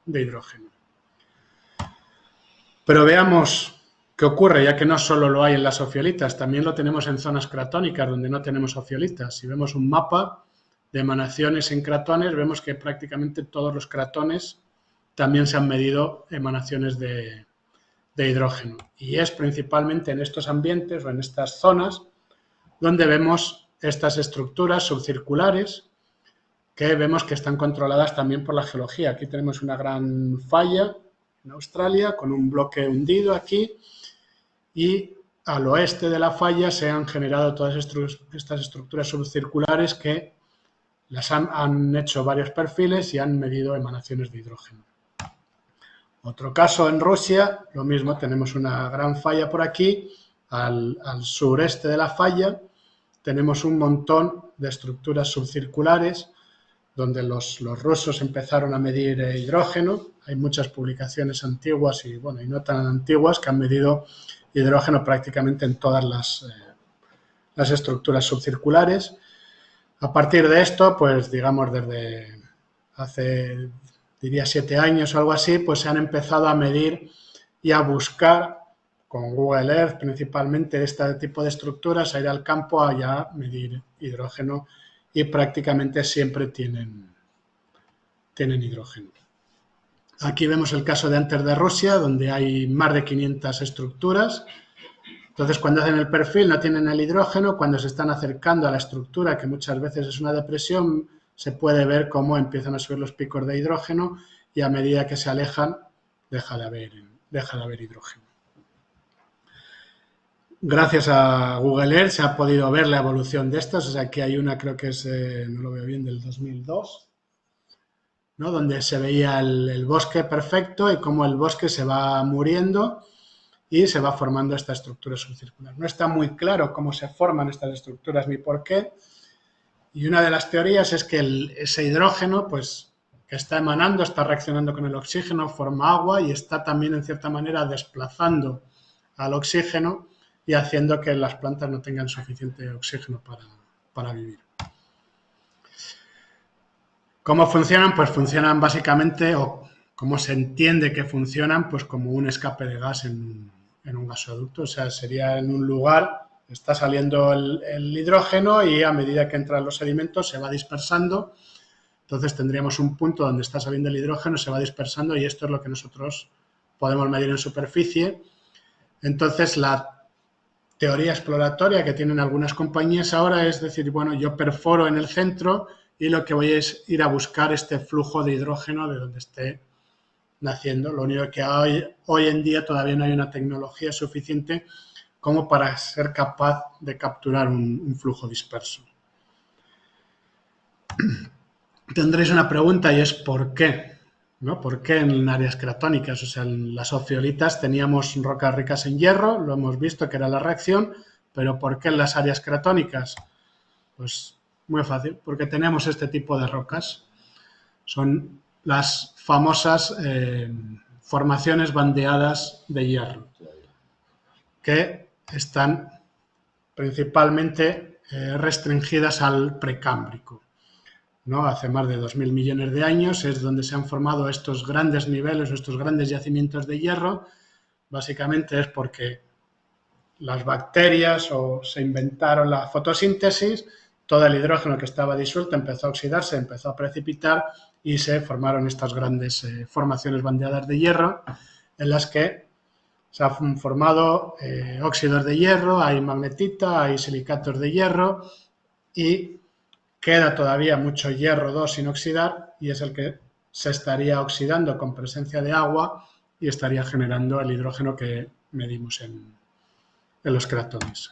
de hidrógeno. Pero veamos qué ocurre, ya que no solo lo hay en las ofiolitas, también lo tenemos en zonas cratónicas donde no tenemos ofiolitas. Si vemos un mapa de emanaciones en cratones, vemos que prácticamente todos los cratones también se han medido emanaciones de hidrógeno. Y es principalmente en estos ambientes o en estas zonas donde vemos estas estructuras subcirculares que vemos que están controladas también por la geología. Aquí tenemos una gran falla en Australia con un bloque hundido aquí y al oeste de la falla se han generado todas estas estructuras subcirculares que las han hecho varios perfiles y han medido emanaciones de hidrógeno. Otro caso en Rusia, lo mismo, tenemos una gran falla por aquí, al sureste de la falla tenemos un montón de estructuras subcirculares donde los rusos empezaron a medir hidrógeno. Hay muchas publicaciones antiguas y no tan antiguas que han medido hidrógeno prácticamente en todas las estructuras subcirculares. A partir de esto, pues digamos desde hace, diría 7 años o algo así, pues se han empezado a medir y a buscar con Google Earth principalmente este tipo de estructuras, a ir al campo a medir hidrógeno y prácticamente siempre tienen hidrógeno. Aquí vemos el caso de antes de Rusia, donde hay más de 500 estructuras. Entonces, cuando hacen el perfil no tienen el hidrógeno, cuando se están acercando a la estructura, que muchas veces es una depresión, se puede ver cómo empiezan a subir los picos de hidrógeno y a medida que se alejan deja de haber hidrógeno. Gracias a Google Earth se ha podido ver la evolución de estas. O sea, aquí hay una, creo que es, no lo veo bien, del 2002, ¿no? Donde se veía el bosque perfecto y cómo el bosque se va muriendo y se va formando esta estructura subcircular. No está muy claro cómo se forman estas estructuras ni por qué. Y una de las teorías es que ese hidrógeno, pues, que está emanando, está reaccionando con el oxígeno, forma agua y está también, en cierta manera, desplazando al oxígeno y haciendo que las plantas no tengan suficiente oxígeno para vivir. ¿Cómo funcionan? Pues funcionan básicamente, o cómo se entiende que funcionan, pues como un escape de gas en un gasoducto. O sea, sería en un lugar, está saliendo el hidrógeno y a medida que entran los sedimentos se va dispersando. Entonces tendríamos un punto donde está saliendo el hidrógeno, se va dispersando y esto es lo que nosotros podemos medir en superficie. Entonces la teoría exploratoria que tienen algunas compañías ahora es decir, bueno, yo perforo en el centro y lo que voy es ir a buscar este flujo de hidrógeno de donde esté naciendo. Lo único que hoy en día todavía no hay una tecnología suficiente como para ser capaz de capturar un flujo disperso. Tendréis una pregunta y es ¿por qué? ¿No? ¿Por qué en áreas cratónicas? O sea, en las ophiolitas teníamos rocas ricas en hierro, lo hemos visto que era la reacción, pero ¿por qué en las áreas cratónicas? Pues muy fácil, porque tenemos este tipo de rocas. Son las famosas formaciones bandeadas de hierro, que están principalmente restringidas al precámbrico, ¿no? Hace más de 2.000 millones de años es donde se han formado estos grandes niveles, estos grandes yacimientos de hierro. Básicamente es porque las bacterias se inventaron la fotosíntesis, todo el hidrógeno que estaba disuelto empezó a oxidarse, empezó a precipitar y se formaron estas grandes formaciones bandeadas de hierro en las que se han formado óxidos de hierro, hay magnetita, hay silicatos de hierro y queda todavía mucho hierro 2 sin oxidar y es el que se estaría oxidando con presencia de agua y estaría generando el hidrógeno que medimos en los cratones.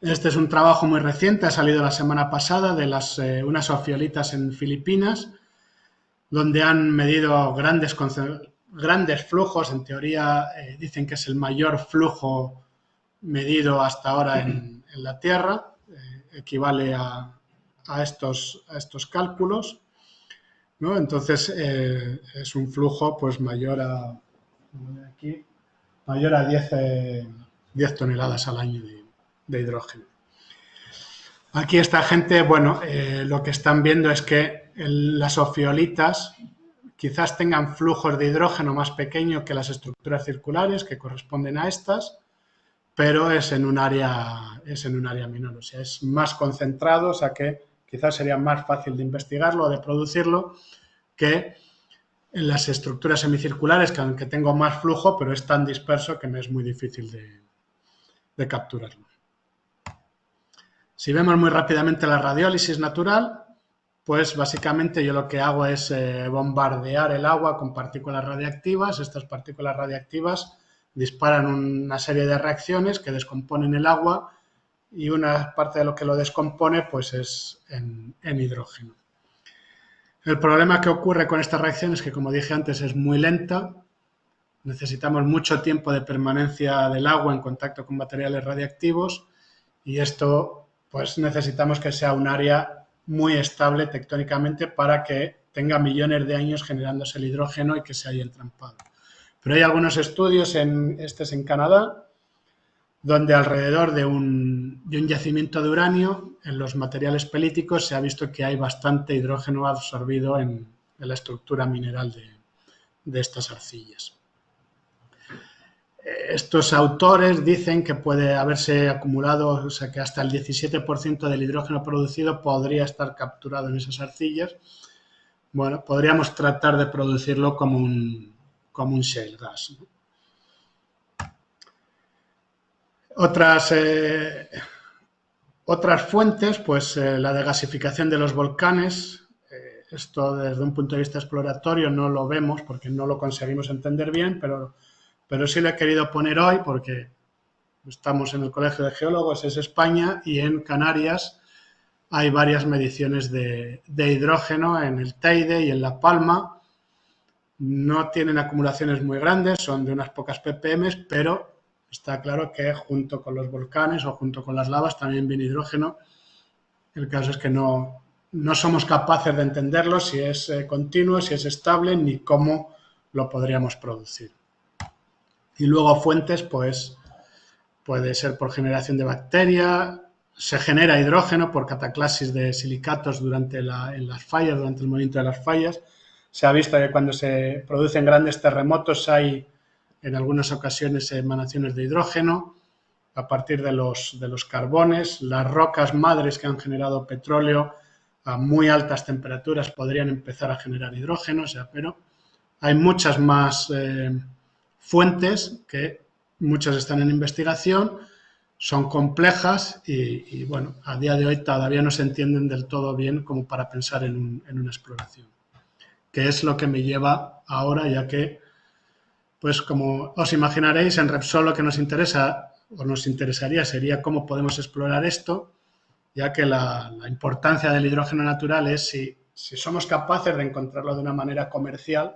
Este es un trabajo muy reciente, ha salido la semana pasada de unas ophiolitas en Filipinas, donde han medido grandes flujos. En teoría dicen que es el mayor flujo medido hasta ahora en la Tierra, equivale a estos cálculos, ¿no? Entonces es un flujo pues mayor a 10 toneladas al año de hidrógeno. Aquí esta gente, bueno, lo que están viendo es que las ophiolitas quizás tengan flujos de hidrógeno más pequeños que las estructuras circulares que corresponden a estas, pero es en un área menor, o sea, es más concentrado, o sea que quizás sería más fácil de investigarlo o de producirlo que en las estructuras semicirculares, que aunque tengo más flujo, pero es tan disperso que me es muy difícil de capturarlo. Si vemos muy rápidamente la radiólisis natural, pues básicamente yo lo que hago es bombardear el agua con partículas radiactivas. Estas partículas radiactivas disparan una serie de reacciones que descomponen el agua y una parte de lo que lo descompone pues es en hidrógeno. El problema que ocurre con esta reacción es que, como dije antes, es muy lenta. Necesitamos mucho tiempo de permanencia del agua en contacto con materiales radiactivos y esto pues necesitamos que sea un área muy estable tectónicamente para que tenga millones de años generándose el hidrógeno y que se haya entrampado. Pero hay algunos estudios, este es en Canadá, donde alrededor de un yacimiento de uranio, en los materiales pelíticos, se ha visto que hay bastante hidrógeno absorbido en la estructura mineral de estas arcillas. Estos autores dicen que puede haberse acumulado, o sea, que hasta el 17% del hidrógeno producido podría estar capturado en esas arcillas. Bueno, podríamos tratar de producirlo como un shale gas, ¿no? Otras fuentes, pues la de gasificación de los volcanes. Esto desde un punto de vista exploratorio no lo vemos porque no lo conseguimos entender bien, pero sí lo he querido poner hoy porque estamos en el Colegio de Geólogos, es España, y en Canarias hay varias mediciones de hidrógeno en el Teide y en La Palma. No tienen acumulaciones muy grandes, son de unas pocas ppm, pero está claro que junto con los volcanes o junto con las lavas también viene hidrógeno. El caso es que no somos capaces de entenderlo, si es continuo, si es estable, ni cómo lo podríamos producir. Y luego fuentes, pues puede ser por generación de bacteria, se genera hidrógeno por cataclasis de silicatos durante en las fallas, durante el movimiento de las fallas. Se ha visto que cuando se producen grandes terremotos hay en algunas ocasiones emanaciones de hidrógeno a partir de los carbones. Las rocas madres que han generado petróleo a muy altas temperaturas podrían empezar a generar hidrógeno, pero hay muchas más fuentes que muchas están en investigación, son complejas y bueno, a día de hoy todavía no se entienden del todo bien como para pensar en una exploración. Que es lo que me lleva ahora, ya que, pues como os imaginaréis, en Repsol lo que nos interesa o nos interesaría sería cómo podemos explorar esto, ya que la importancia del hidrógeno natural es si somos capaces de encontrarlo de una manera comercial,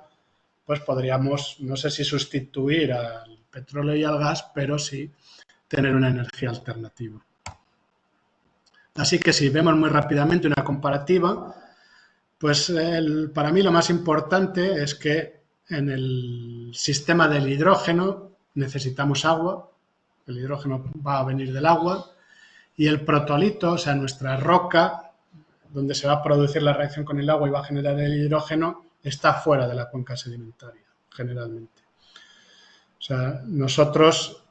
pues podríamos, no sé si sustituir al petróleo y al gas, pero sí tener una energía alternativa. Así que si vemos muy rápidamente una comparativa, pues para mí lo más importante es que en el sistema del hidrógeno necesitamos agua, el hidrógeno va a venir del agua, y el protolito, o sea, nuestra roca, donde se va a producir la reacción con el agua y va a generar el hidrógeno, está fuera de la cuenca sedimentaria, generalmente. O sea, nosotros,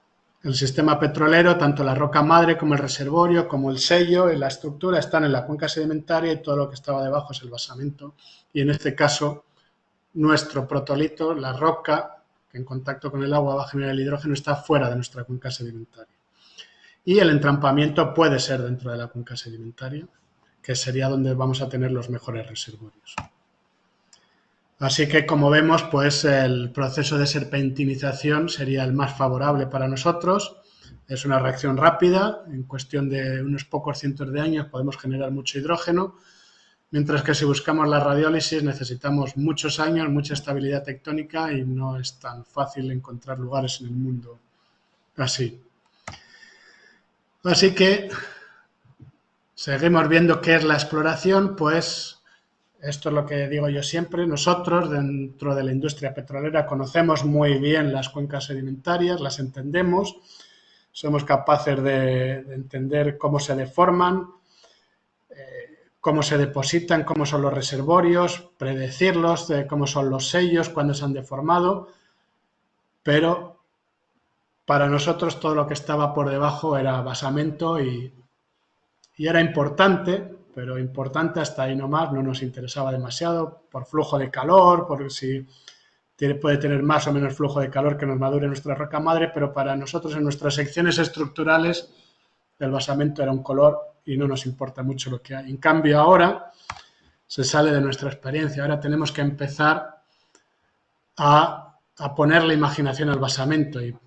el sistema petrolero, tanto la roca madre como el reservorio, como el sello y la estructura están en la cuenca sedimentaria y todo lo que estaba debajo es el basamento. Y en este caso, nuestro protolito, la roca, que en contacto con el agua va a generar el hidrógeno, está fuera de nuestra cuenca sedimentaria. Y el entrampamiento puede ser dentro de la cuenca sedimentaria, que sería donde vamos a tener los mejores reservorios. Así que, como vemos, pues el proceso de serpentinización sería el más favorable para nosotros. Es una reacción rápida, en cuestión de unos pocos cientos de años podemos generar mucho hidrógeno, mientras que si buscamos la radiólisis necesitamos muchos años, mucha estabilidad tectónica y no es tan fácil encontrar lugares en el mundo así. Así que seguimos viendo qué es la exploración, pues esto es lo que digo yo siempre, nosotros dentro de la industria petrolera conocemos muy bien las cuencas sedimentarias, las entendemos, somos capaces de entender cómo se deforman, cómo se depositan, cómo son los reservorios, predecirlos, cómo son los sellos, cuándo se han deformado, pero para nosotros todo lo que estaba por debajo era basamento y era importante, pero importante hasta ahí nomás, no nos interesaba demasiado por flujo de calor, por si puede tener más o menos flujo de calor que nos madure nuestra roca madre, pero para nosotros en nuestras secciones estructurales el basamento era un color y no nos importa mucho lo que hay. En cambio ahora se sale de nuestra experiencia, ahora tenemos que empezar a poner la imaginación al basamento y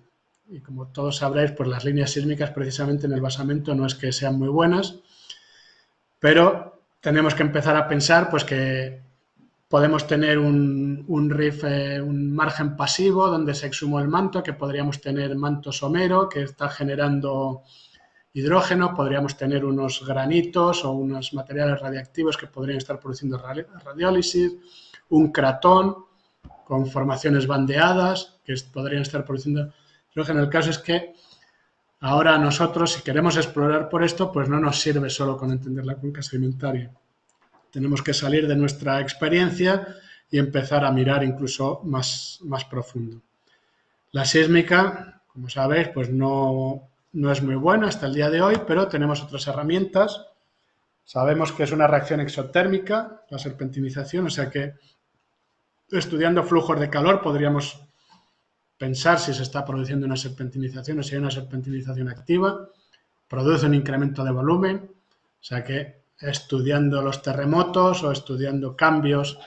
como todos sabréis, pues las líneas sísmicas precisamente en el basamento no es que sean muy buenas, pero tenemos que empezar a pensar pues que podemos tener un riff, un margen pasivo donde se exhumó el manto, que podríamos tener manto somero que está generando hidrógeno, podríamos tener unos granitos o unos materiales radiactivos que podrían estar produciendo radiólisis, un cratón con formaciones bandeadas que podrían estar produciendo hidrógeno. El caso es que ahora nosotros, si queremos explorar por esto, pues no nos sirve solo con entender la cuenca sedimentaria. Tenemos que salir de nuestra experiencia y empezar a mirar incluso más profundo. La sísmica, como sabéis, pues no es muy buena hasta el día de hoy, pero tenemos otras herramientas. Sabemos que es una reacción exotérmica, la serpentinización, o sea que estudiando flujos de calor podríamos pensar si se está produciendo una serpentinización o si hay una serpentinización activa, produce un incremento de volumen, o sea que estudiando los terremotos o estudiando cambios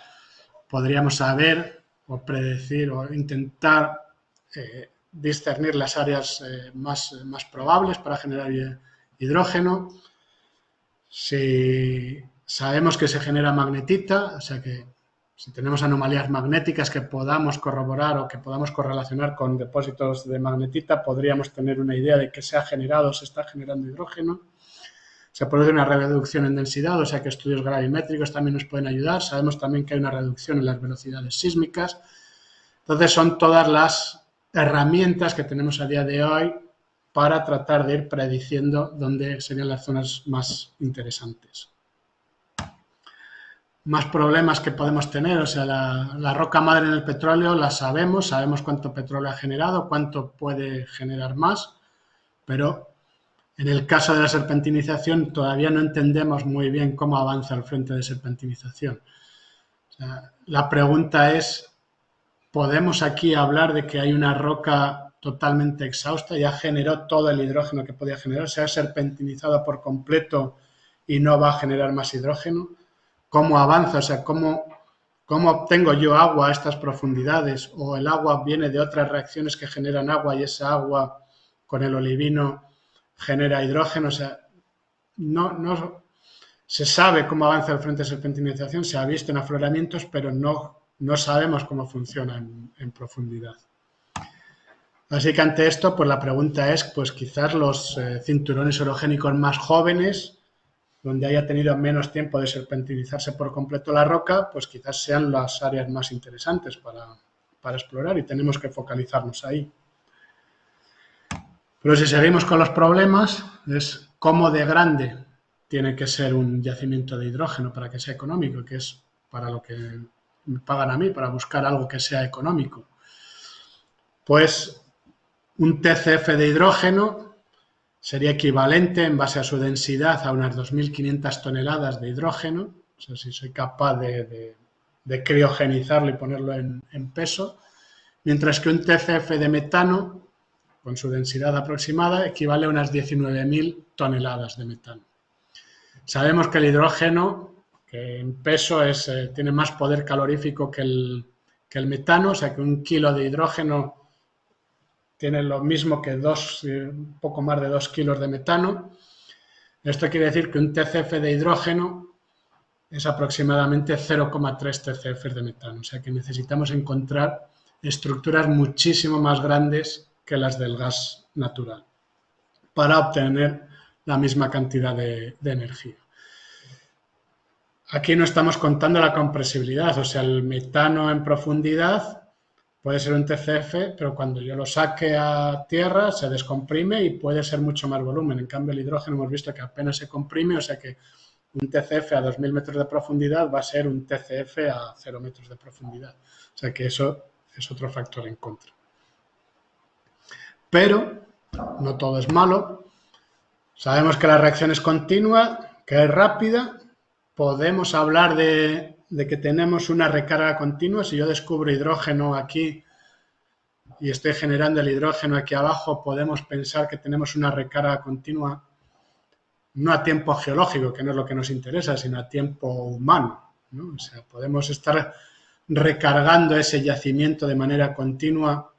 podríamos saber o predecir o intentar discernir las áreas más probables para generar hidrógeno. Si sabemos que se genera magnetita, o sea que si tenemos anomalías magnéticas que podamos corroborar o que podamos correlacionar con depósitos de magnetita, podríamos tener una idea de que se ha generado o se está generando hidrógeno. Se produce una reducción en densidad, o sea que estudios gravimétricos también nos pueden ayudar. Sabemos también que hay una reducción en las velocidades sísmicas. Entonces son todas las herramientas que tenemos a día de hoy para tratar de ir prediciendo dónde serían las zonas más interesantes. Más problemas que podemos tener, o sea, la roca madre en el petróleo la sabemos cuánto petróleo ha generado, cuánto puede generar más, pero en el caso de la serpentinización todavía no entendemos muy bien cómo avanza el frente de serpentinización. O sea, la pregunta es, ¿podemos aquí hablar de que hay una roca totalmente exhausta? Ya generó todo el hidrógeno que podía generar, se ha serpentinizado por completo y no va a generar más hidrógeno. ¿Cómo avanza? O sea, ¿cómo obtengo yo agua a estas profundidades? ¿O el agua viene de otras reacciones que generan agua y esa agua con el olivino genera hidrógeno? O sea, no se sabe cómo avanza el frente de serpentinización, se ha visto en afloramientos, pero no sabemos cómo funciona en profundidad. Así que ante esto, pues la pregunta es, pues quizás los cinturones orogénicos más jóvenes, donde haya tenido menos tiempo de serpentinizarse por completo la roca, pues quizás sean las áreas más interesantes para explorar y tenemos que focalizarnos ahí. Pero si seguimos con los problemas, es cómo de grande tiene que ser un yacimiento de hidrógeno para que sea económico, que es para lo que me pagan a mí, para buscar algo que sea económico. Pues un TCF de hidrógeno sería equivalente en base a su densidad a unas 2.500 toneladas de hidrógeno, o sea, si soy capaz de criogenizarlo y ponerlo en peso, mientras que un TCF de metano, con su densidad aproximada, equivale a unas 19.000 toneladas de metano. Sabemos que el hidrógeno, que en peso tiene más poder calorífico que el metano, o sea que un kilo de hidrógeno tiene lo mismo que un poco más de 2 kilos de metano. Esto quiere decir que un TCF de hidrógeno es aproximadamente 0,3 TCF de metano. O sea que necesitamos encontrar estructuras muchísimo más grandes que las del gas natural para obtener la misma cantidad de energía. Aquí no estamos contando la compresibilidad, o sea, el metano en profundidad puede ser un TCF, pero cuando yo lo saque a tierra se descomprime y puede ser mucho más volumen. En cambio, el hidrógeno hemos visto que apenas se comprime, o sea que un TCF a 2.000 metros de profundidad va a ser un TCF a 0 metros de profundidad. O sea que eso es otro factor en contra. Pero no todo es malo. Sabemos que la reacción es continua, que es rápida. Podemos hablar de que tenemos una recarga continua. Si yo descubro hidrógeno aquí y estoy generando el hidrógeno aquí abajo, podemos pensar que tenemos una recarga continua, no a tiempo geológico, que no es lo que nos interesa, sino a tiempo humano, ¿no? O sea, podemos estar recargando ese yacimiento de manera continua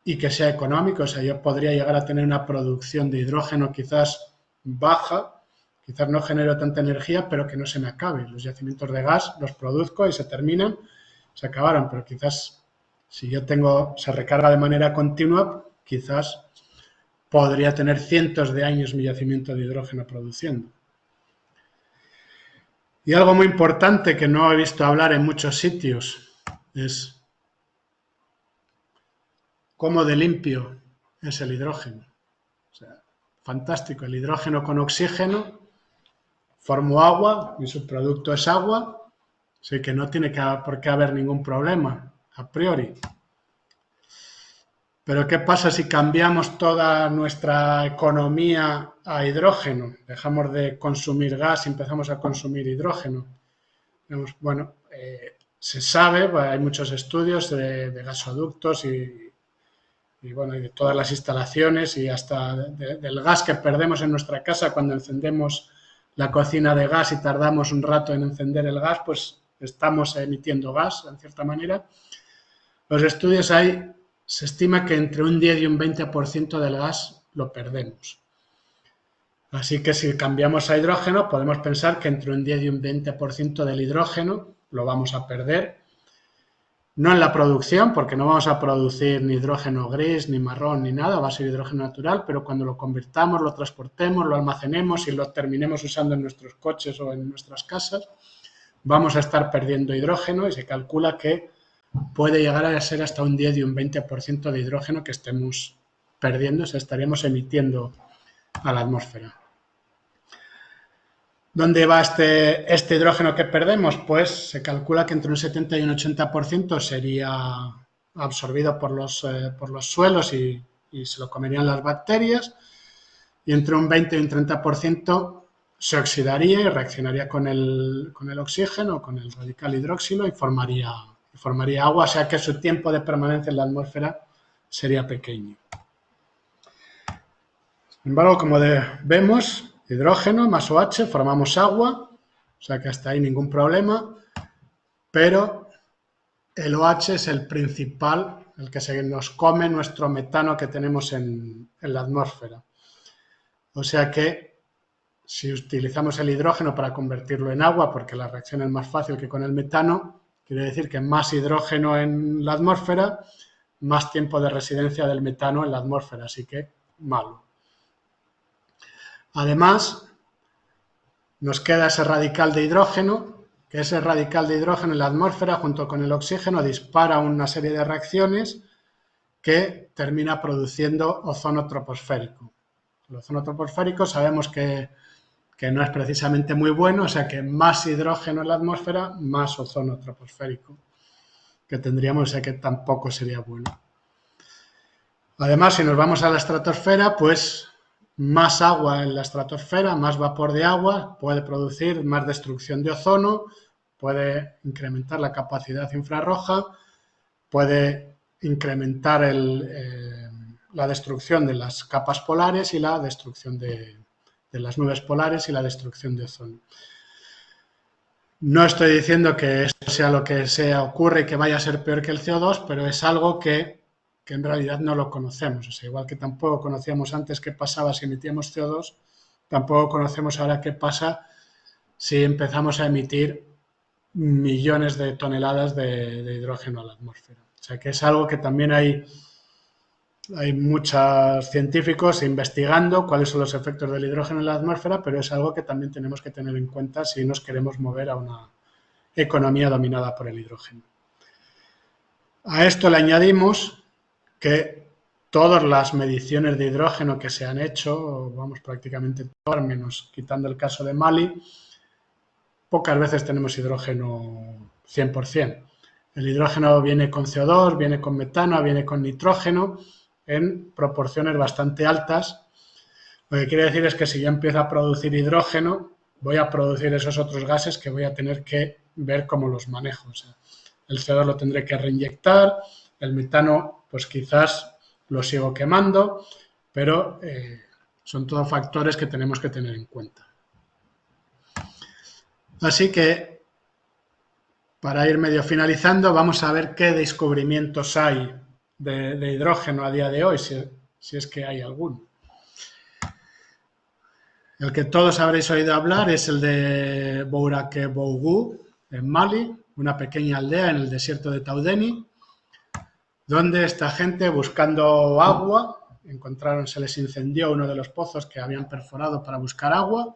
y que sea económico. O sea, yo podría llegar a tener una producción de hidrógeno quizás baja, quizás no genero tanta energía, pero que no se me acabe. Los yacimientos de gas los produzco y se terminan, se acabaron, pero quizás si yo se recarga de manera continua, quizás podría tener cientos de años mi yacimiento de hidrógeno produciendo. Y algo muy importante que no he visto hablar en muchos sitios es cómo de limpio es el hidrógeno. O sea, fantástico, el hidrógeno con oxígeno, formo agua, mi subproducto es agua, así que no tiene por qué haber ningún problema a priori. Pero ¿qué pasa si cambiamos toda nuestra economía a hidrógeno? Dejamos de consumir gas y empezamos a consumir hidrógeno. Bueno, se sabe, hay muchos estudios de gasoductos y de todas las instalaciones y hasta del gas que perdemos en nuestra casa cuando encendemos la cocina de gas y tardamos un rato en encender el gas, pues estamos emitiendo gas, en cierta manera. Los estudios se estima que entre un 10 y un 20% del gas lo perdemos. Así que si cambiamos a hidrógeno, podemos pensar que entre un 10 y un 20% del hidrógeno lo vamos a perder. No en la producción, porque no vamos a producir ni hidrógeno gris, ni marrón, ni nada, va a ser hidrógeno natural, pero cuando lo convirtamos, lo transportemos, lo almacenemos y lo terminemos usando en nuestros coches o en nuestras casas, vamos a estar perdiendo hidrógeno y se calcula que puede llegar a ser hasta un 10 y un 20% de hidrógeno que estemos perdiendo, o sea, estaríamos emitiendo a la atmósfera. ¿Dónde va este hidrógeno que perdemos? Pues se calcula que entre un 70 y un 80% sería absorbido por los suelos y se lo comerían las bacterias, y entre un 20 y un 30% se oxidaría y reaccionaría con el oxígeno, con el radical hidroxilo y formaría agua, o sea que su tiempo de permanencia en la atmósfera sería pequeño. Sin embargo, como vemos, hidrógeno más OH, formamos agua, o sea que hasta ahí ningún problema, pero el OH es el principal, el que se nos come nuestro metano que tenemos en la atmósfera. O sea que si utilizamos el hidrógeno para convertirlo en agua, porque la reacción es más fácil que con el metano, quiere decir que más hidrógeno en la atmósfera, más tiempo de residencia del metano en la atmósfera, así que malo. Además, nos queda ese radical de hidrógeno, que ese radical de hidrógeno en la atmósfera junto con el oxígeno dispara una serie de reacciones que termina produciendo ozono troposférico. El ozono troposférico sabemos que no es precisamente muy bueno, o sea que más hidrógeno en la atmósfera, más ozono troposférico que tendríamos, o sea que tampoco sería bueno. Además, si nos vamos a la estratosfera, pues más agua en la estratosfera, más vapor de agua, puede producir más destrucción de ozono, puede incrementar la capacidad infrarroja, puede incrementar la destrucción de las capas polares y la destrucción de las nubes polares y la destrucción de ozono. No estoy diciendo que esto sea lo que ocurre y que vaya a ser peor que el CO2, pero es algo que en realidad no lo conocemos. O sea, igual que tampoco conocíamos antes qué pasaba si emitíamos CO2, tampoco conocemos ahora qué pasa si empezamos a emitir millones de toneladas de hidrógeno a la atmósfera. O sea, que es algo que también hay muchos científicos investigando cuáles son los efectos del hidrógeno en la atmósfera, pero es algo que también tenemos que tener en cuenta si nos queremos mover a una economía dominada por el hidrógeno. A esto le añadimos que todas las mediciones de hidrógeno que se han hecho, vamos, prácticamente todas, menos quitando el caso de Mali, pocas veces tenemos hidrógeno 100%. El hidrógeno viene con CO2, viene con metano, viene con nitrógeno, en proporciones bastante altas. Lo que quiere decir es que si yo empiezo a producir hidrógeno, voy a producir esos otros gases que voy a tener que ver cómo los manejo. O sea, el CO2 lo tendré que reinyectar, el metano pues quizás lo sigo quemando, pero son todos factores que tenemos que tener en cuenta. Así que, para ir medio finalizando, vamos a ver qué descubrimientos hay de hidrógeno a día de hoy, si es que hay alguno. El que todos habréis oído hablar es el de Bourakebougou, en Mali, una pequeña aldea en el desierto de Taudeni, donde esta gente, buscando agua, se les incendió uno de los pozos que habían perforado para buscar agua.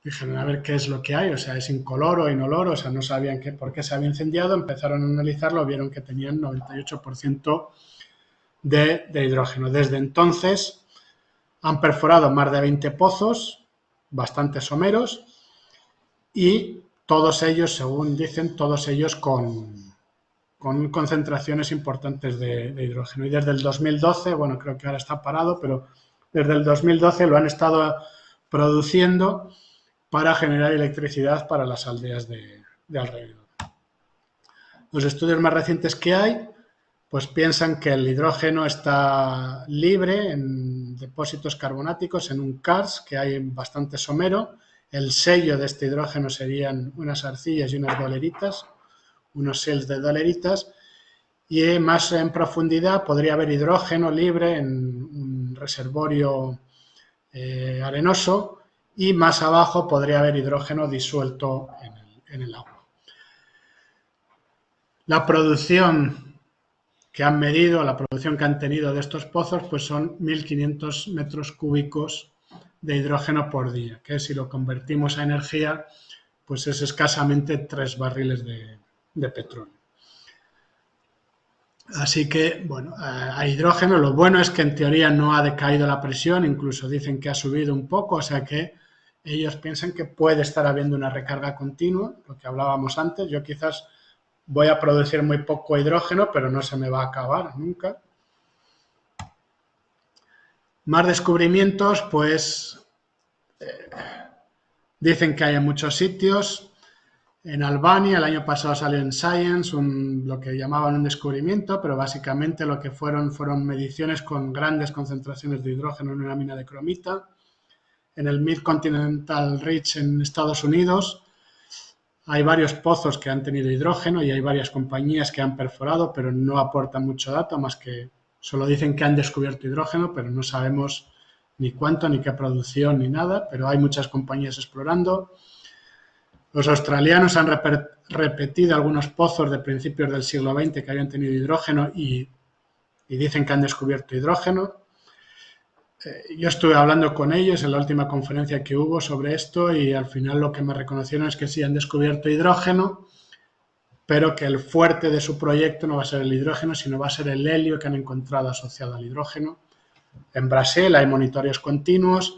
Dijeron a ver qué es lo que hay, o sea, es incoloro, inoloro, o sea, no sabían por qué se había incendiado, empezaron a analizarlo, vieron que tenían 98% de hidrógeno. Desde entonces han perforado más de 20 pozos, bastante someros, y todos ellos, según dicen, todos ellos con concentraciones importantes de hidrógeno. Y desde el 2012, bueno, creo que ahora está parado, pero desde el 2012 lo han estado produciendo para generar electricidad para las aldeas de alrededor. Los estudios más recientes que hay, pues piensan que el hidrógeno está libre en depósitos carbonáticos, en un karst que hay bastante somero. El sello de este hidrógeno serían unas arcillas y unas doleritas, unos shells de doleritas, y más en profundidad podría haber hidrógeno libre en un reservorio arenoso, y más abajo podría haber hidrógeno disuelto en el agua. La producción que han medido, la producción que han tenido de estos pozos, pues son 1.500 metros cúbicos de hidrógeno por día, que si lo convertimos a energía, pues es escasamente 3 barriles de petróleo. Así que, bueno, a hidrógeno lo bueno es que en teoría no ha decaído la presión, incluso dicen que ha subido un poco, o sea que ellos piensan que puede estar habiendo una recarga continua, lo que hablábamos antes. Yo quizás voy a producir muy poco hidrógeno, pero no se me va a acabar nunca. Más descubrimientos, pues dicen que hay en muchos sitios. En Albania, el año pasado salió en Science lo que llamaban un descubrimiento, pero básicamente lo que fueron mediciones con grandes concentraciones de hidrógeno en una mina de cromita. En el Mid-Continental Ridge en Estados Unidos hay varios pozos que han tenido hidrógeno y hay varias compañías que han perforado, pero no aportan mucho dato, más que solo dicen que han descubierto hidrógeno, pero no sabemos ni cuánto, ni qué producción, ni nada, pero hay muchas compañías explorando. Los australianos han repetido algunos pozos de principios del siglo XX que habían tenido hidrógeno y dicen que han descubierto hidrógeno. Yo estuve hablando con ellos en la última conferencia que hubo sobre esto y al final lo que me reconocieron es que sí han descubierto hidrógeno, pero que el fuerte de su proyecto no va a ser el hidrógeno, sino va a ser el helio que han encontrado asociado al hidrógeno. En Brasil hay monitoreos continuos.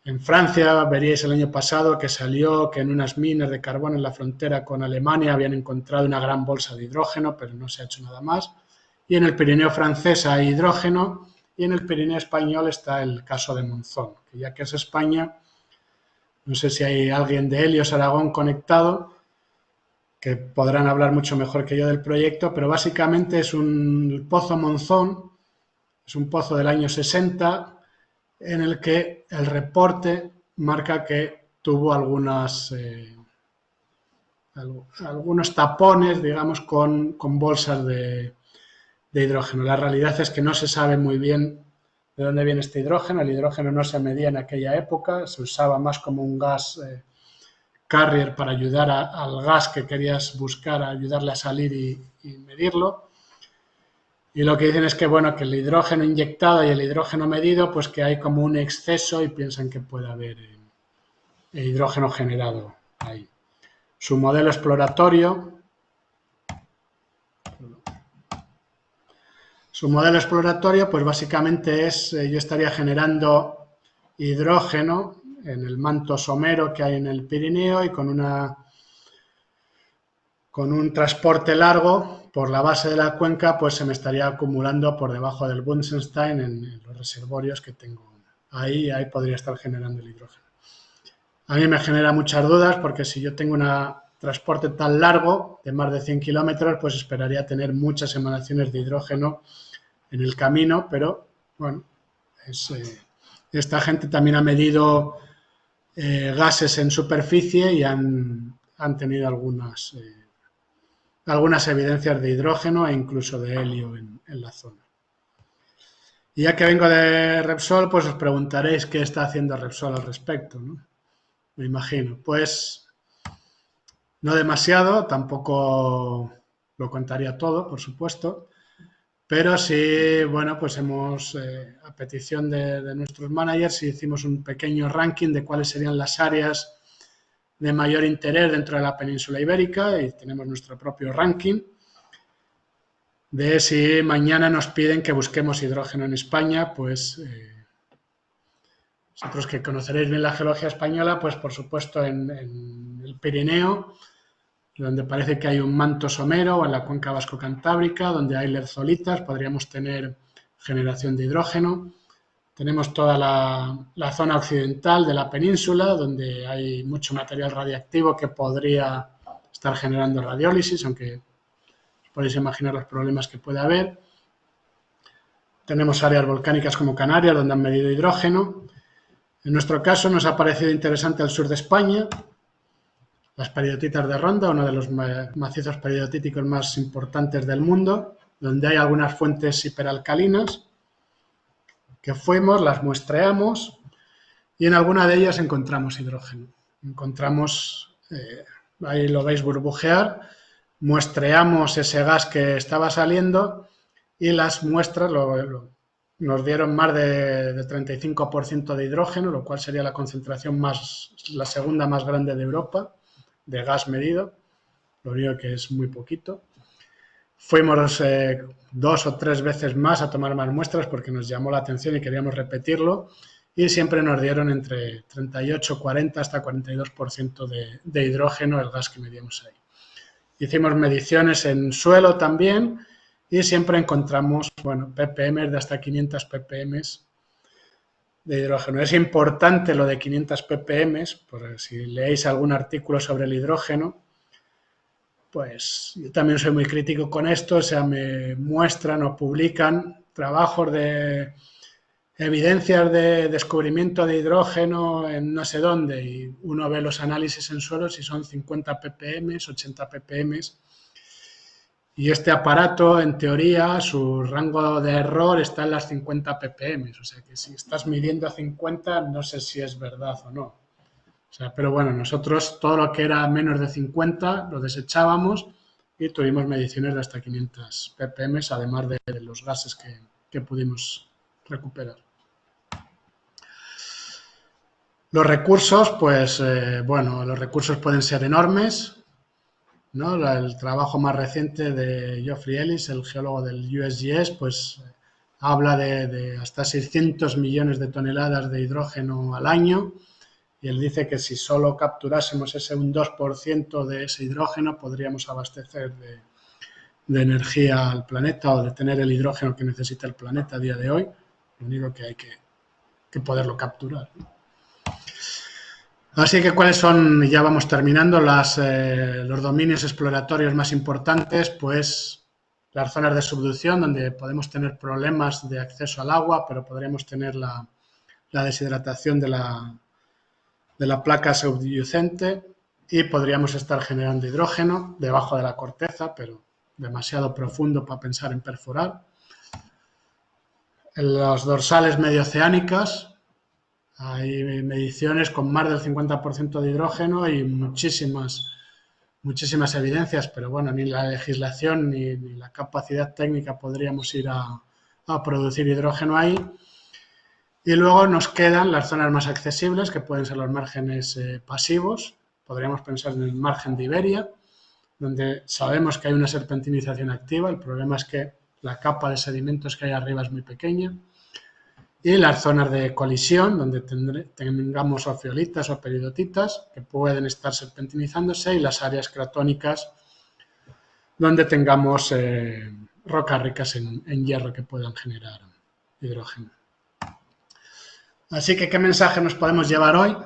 En Francia, veríais el año pasado que salió que en unas minas de carbón en la frontera con Alemania habían encontrado una gran bolsa de hidrógeno, pero no se ha hecho nada más. Y en el Pirineo francés hay hidrógeno y en el Pirineo español está el caso de Monzón, que ya que es España, no sé si hay alguien de Helios Aragón conectado, que podrán hablar mucho mejor que yo del proyecto, pero básicamente es un pozo Monzón, es un pozo del año 60, en el que el reporte marca que tuvo algunos tapones, digamos, con bolsas de hidrógeno. La realidad es que no se sabe muy bien de dónde viene este hidrógeno. El hidrógeno no se medía en aquella época, se usaba más como un gas carrier para ayudar al gas que querías buscar, a ayudarle a salir y medirlo. Y lo que dicen es que, bueno, que el hidrógeno inyectado y el hidrógeno medido, pues que hay como un exceso y piensan que puede haber hidrógeno generado ahí. Su modelo exploratorio pues básicamente es, yo estaría generando hidrógeno en el manto somero que hay en el Pirineo y con un transporte largo por la base de la cuenca, pues se me estaría acumulando por debajo del Bunsenstein en los reservorios que tengo. Ahí podría estar generando el hidrógeno. A mí me genera muchas dudas porque si yo tengo un transporte tan largo, de más de 100 kilómetros, pues esperaría tener muchas emanaciones de hidrógeno en el camino, pero bueno, esta gente también ha medido gases en superficie y han tenido algunas evidencias de hidrógeno e incluso de helio en la zona. Y ya que vengo de Repsol, pues os preguntaréis qué está haciendo Repsol al respecto, ¿no? Me imagino. Pues no demasiado, tampoco lo contaría todo, por supuesto, pero sí, bueno, pues hemos, a petición de nuestros managers, hicimos un pequeño ranking de cuáles serían las áreas de mayor interés dentro de la península ibérica y tenemos nuestro propio ranking de si mañana nos piden que busquemos hidrógeno en España, pues vosotros que conoceréis bien la geología española, pues por supuesto en el Pirineo, donde parece que hay un manto somero, o en la cuenca vasco-cantábrica, donde hay lertzolitas, podríamos tener generación de hidrógeno. Tenemos toda la zona occidental de la península, donde hay mucho material radiactivo que podría estar generando radiólisis, aunque os podéis imaginar los problemas que puede haber. Tenemos áreas volcánicas como Canarias, donde han medido hidrógeno. En nuestro caso nos ha parecido interesante el sur de España, las peridotitas de Ronda, uno de los macizos peridotíticos más importantes del mundo, donde hay algunas fuentes hiperalcalinas que fuimos, las muestreamos y en alguna de ellas encontramos hidrógeno. Encontramos, ahí lo veis burbujear, muestreamos ese gas que estaba saliendo y las muestras nos dieron más de 35% de hidrógeno, lo cual sería la concentración la segunda más grande de Europa de gas medido, lo único que es muy poquito. Fuimos 2 o 3 veces más a tomar más muestras porque nos llamó la atención y queríamos repetirlo, y siempre nos dieron entre 38, 40 hasta 42% de hidrógeno el gas que medíamos ahí. Hicimos mediciones en suelo también y siempre encontramos, bueno, ppm de hasta 500 ppm de hidrógeno. Es importante lo de 500 ppm, porque si leéis algún artículo sobre el hidrógeno, pues yo también soy muy crítico con esto, o sea, me muestran o publican trabajos de evidencias de descubrimiento de hidrógeno en no sé dónde, y uno ve los análisis en suelos y son 50 ppm, 80 ppm, y este aparato, en teoría, su rango de error está en las 50 ppm, o sea que si estás midiendo a 50, no sé si es verdad o no. O sea, pero bueno, nosotros todo lo que era menos de 50 lo desechábamos y tuvimos mediciones de hasta 500 ppm, además de los gases que pudimos recuperar. Los recursos, pues bueno, los recursos pueden ser enormes, ¿no? El trabajo más reciente de Geoffrey Ellis, el geólogo del USGS, pues habla de hasta 600 millones de toneladas de hidrógeno al año, y él dice que si solo capturásemos ese un 2% de ese hidrógeno podríamos abastecer de energía al planeta, o de tener el hidrógeno que necesita el planeta a día de hoy. Lo único que hay que poderlo capturar, ¿no? Así que, ¿cuáles son? Ya vamos terminando. Los dominios exploratorios más importantes, pues las zonas de subducción, donde podemos tener problemas de acceso al agua, pero podríamos tener la deshidratación de la placa subyacente, y podríamos estar generando hidrógeno debajo de la corteza, pero demasiado profundo para pensar en perforar. En las dorsales medioceánicas hay mediciones con más del 50% de hidrógeno y muchísimas evidencias, pero bueno, ni la legislación ni la capacidad técnica podríamos ir a producir hidrógeno ahí. Y luego nos quedan las zonas más accesibles, que pueden ser los márgenes pasivos. Podríamos pensar en el margen de Iberia, donde sabemos que hay una serpentinización activa. El problema es que la capa de sedimentos que hay arriba es muy pequeña. Y las zonas de colisión, donde tengamos ofiolitas o peridotitas que pueden estar serpentinizándose, y las áreas cratónicas, donde tengamos rocas ricas en hierro que puedan generar hidrógeno. Así que, ¿qué mensaje nos podemos llevar hoy?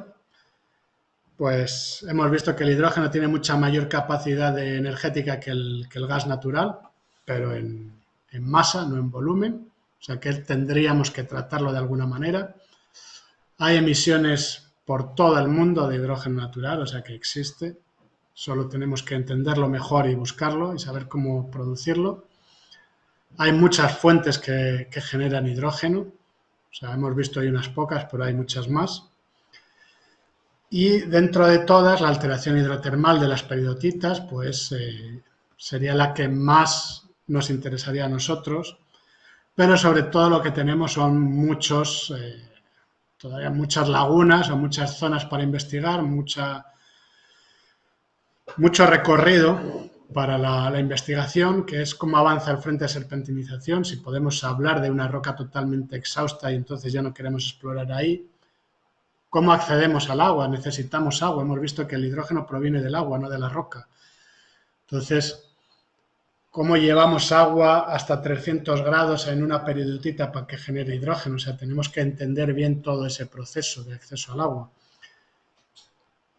Pues hemos visto que el hidrógeno tiene mucha mayor capacidad energética que el gas natural, pero en masa, no en volumen. O sea que tendríamos que tratarlo de alguna manera. Hay emisiones por todo el mundo de hidrógeno natural, o sea que existe. Solo tenemos que entenderlo mejor y buscarlo y saber cómo producirlo. Hay muchas fuentes que generan hidrógeno. O sea, hemos visto hoy unas pocas, pero hay muchas más. Y dentro de todas, la alteración hidrotermal de las peridotitas, pues sería la que más nos interesaría a nosotros. Pero sobre todo lo que tenemos son todavía muchas lagunas o muchas zonas para investigar, mucho recorrido para la investigación, que es cómo avanza el frente de serpentinización, si podemos hablar de una roca totalmente exhausta y entonces ya no queremos explorar ahí. ¿Cómo accedemos al agua? Necesitamos agua. Hemos visto que el hidrógeno proviene del agua, no de la roca. Entonces, ¿cómo llevamos agua hasta 300 grados en una peridotita para que genere hidrógeno? O sea, tenemos que entender bien todo ese proceso de acceso al agua.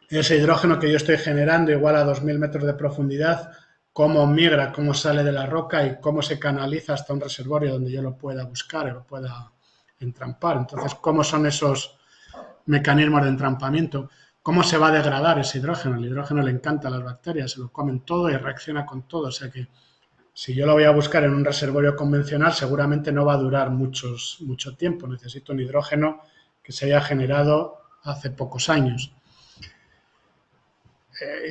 Ese hidrógeno que yo estoy generando, igual a 2000 metros de profundidad, ¿cómo migra, cómo sale de la roca y cómo se canaliza hasta un reservorio donde yo lo pueda buscar y lo pueda entrampar? Entonces, ¿cómo son esos mecanismos de entrampamiento? ¿Cómo se va a degradar ese hidrógeno? El hidrógeno le encanta a las bacterias, se lo comen todo y reacciona con todo. O sea que si yo lo voy a buscar en un reservorio convencional, seguramente no va a durar mucho tiempo. Necesito un hidrógeno que se haya generado hace pocos años.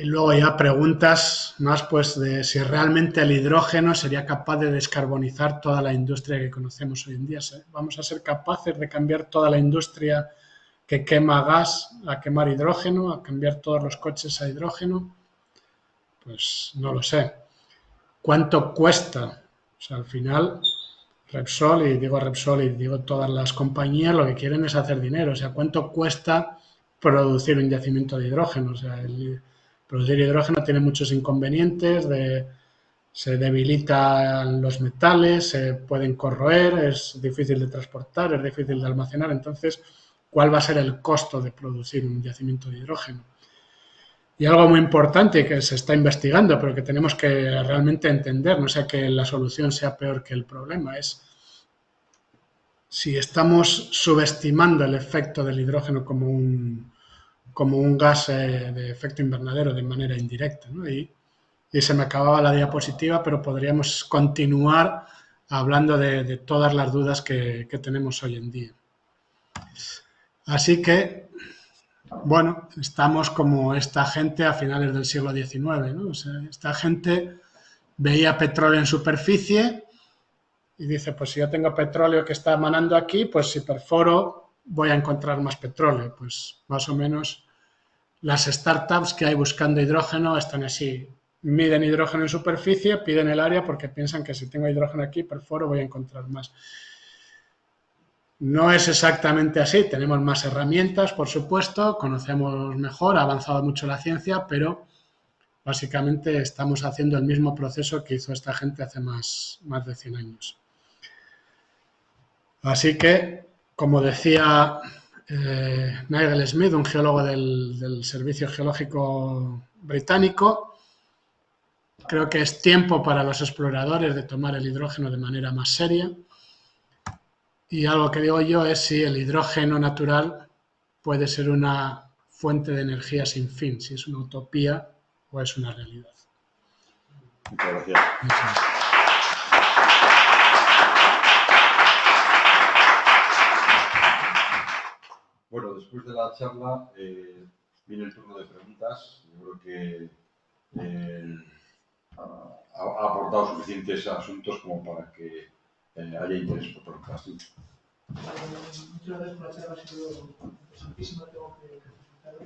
Y luego ya preguntas más, pues, de si realmente el hidrógeno sería capaz de descarbonizar toda la industria que conocemos hoy en día. ¿Vamos a ser capaces de cambiar toda la industria que quema gas a quemar hidrógeno, a cambiar todos los coches a hidrógeno? Pues no lo sé. cuánto cuesta. O sea, al final, Repsol y digo todas las compañías, lo que quieren es hacer dinero. O sea, cuánto cuesta producir un yacimiento de hidrógeno. O sea, producir hidrógeno tiene muchos inconvenientes, se debilitan los metales, se pueden corroer, es difícil de transportar, es difícil de almacenar. Entonces, ¿cuál va a ser el costo de producir un yacimiento de hidrógeno? Y algo muy importante que se está investigando, pero que tenemos que realmente entender, no sea que la solución sea peor que el problema, es si estamos subestimando el efecto del hidrógeno como un gas de efecto invernadero de manera indirecta, ¿no? Y se me acababa la diapositiva, pero podríamos continuar hablando de todas las dudas que tenemos hoy en día. Así que, bueno, estamos como esta gente a finales del siglo XIX, ¿no? O sea, esta gente veía petróleo en superficie y dice, pues si yo tengo petróleo que está emanando aquí, pues si perforo voy a encontrar más petróleo. Pues más o menos las startups que hay buscando hidrógeno están así. Miden hidrógeno en superficie, piden el área porque piensan que si tengo hidrógeno aquí, perforo, voy a encontrar más. No es exactamente así, tenemos más herramientas, por supuesto, conocemos mejor, ha avanzado mucho la ciencia, pero básicamente estamos haciendo el mismo proceso que hizo esta gente hace más de 100 años. Así que, como decía Nigel Smith, un geólogo del Servicio Geológico Británico, creo que es tiempo para los exploradores de tomar el hidrógeno de manera más seria. Y algo que digo yo es si el hidrógeno natural puede ser una fuente de energía sin fin, si es una utopía o es una realidad. Muchas gracias. Bueno, después de la charla viene el turno de preguntas. Yo creo que ha aportado suficientes asuntos como para que haya interés por preguntas. Muchas gracias por la charla, ha sido interesantísima, tengo que felicitarle.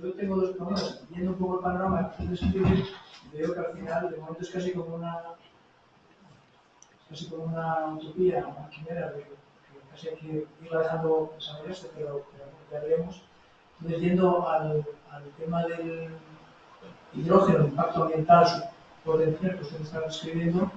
Yo tengo dos preguntas. Viendo un poco el panorama que describe, veo que al final, de momento, es casi como una utopía, una quimera, que casi hay que irla dejando desarrollarse, pero ya veremos. Entonces, yendo al tema del hidrógeno, el impacto ambiental, su potencial que usted está describiendo,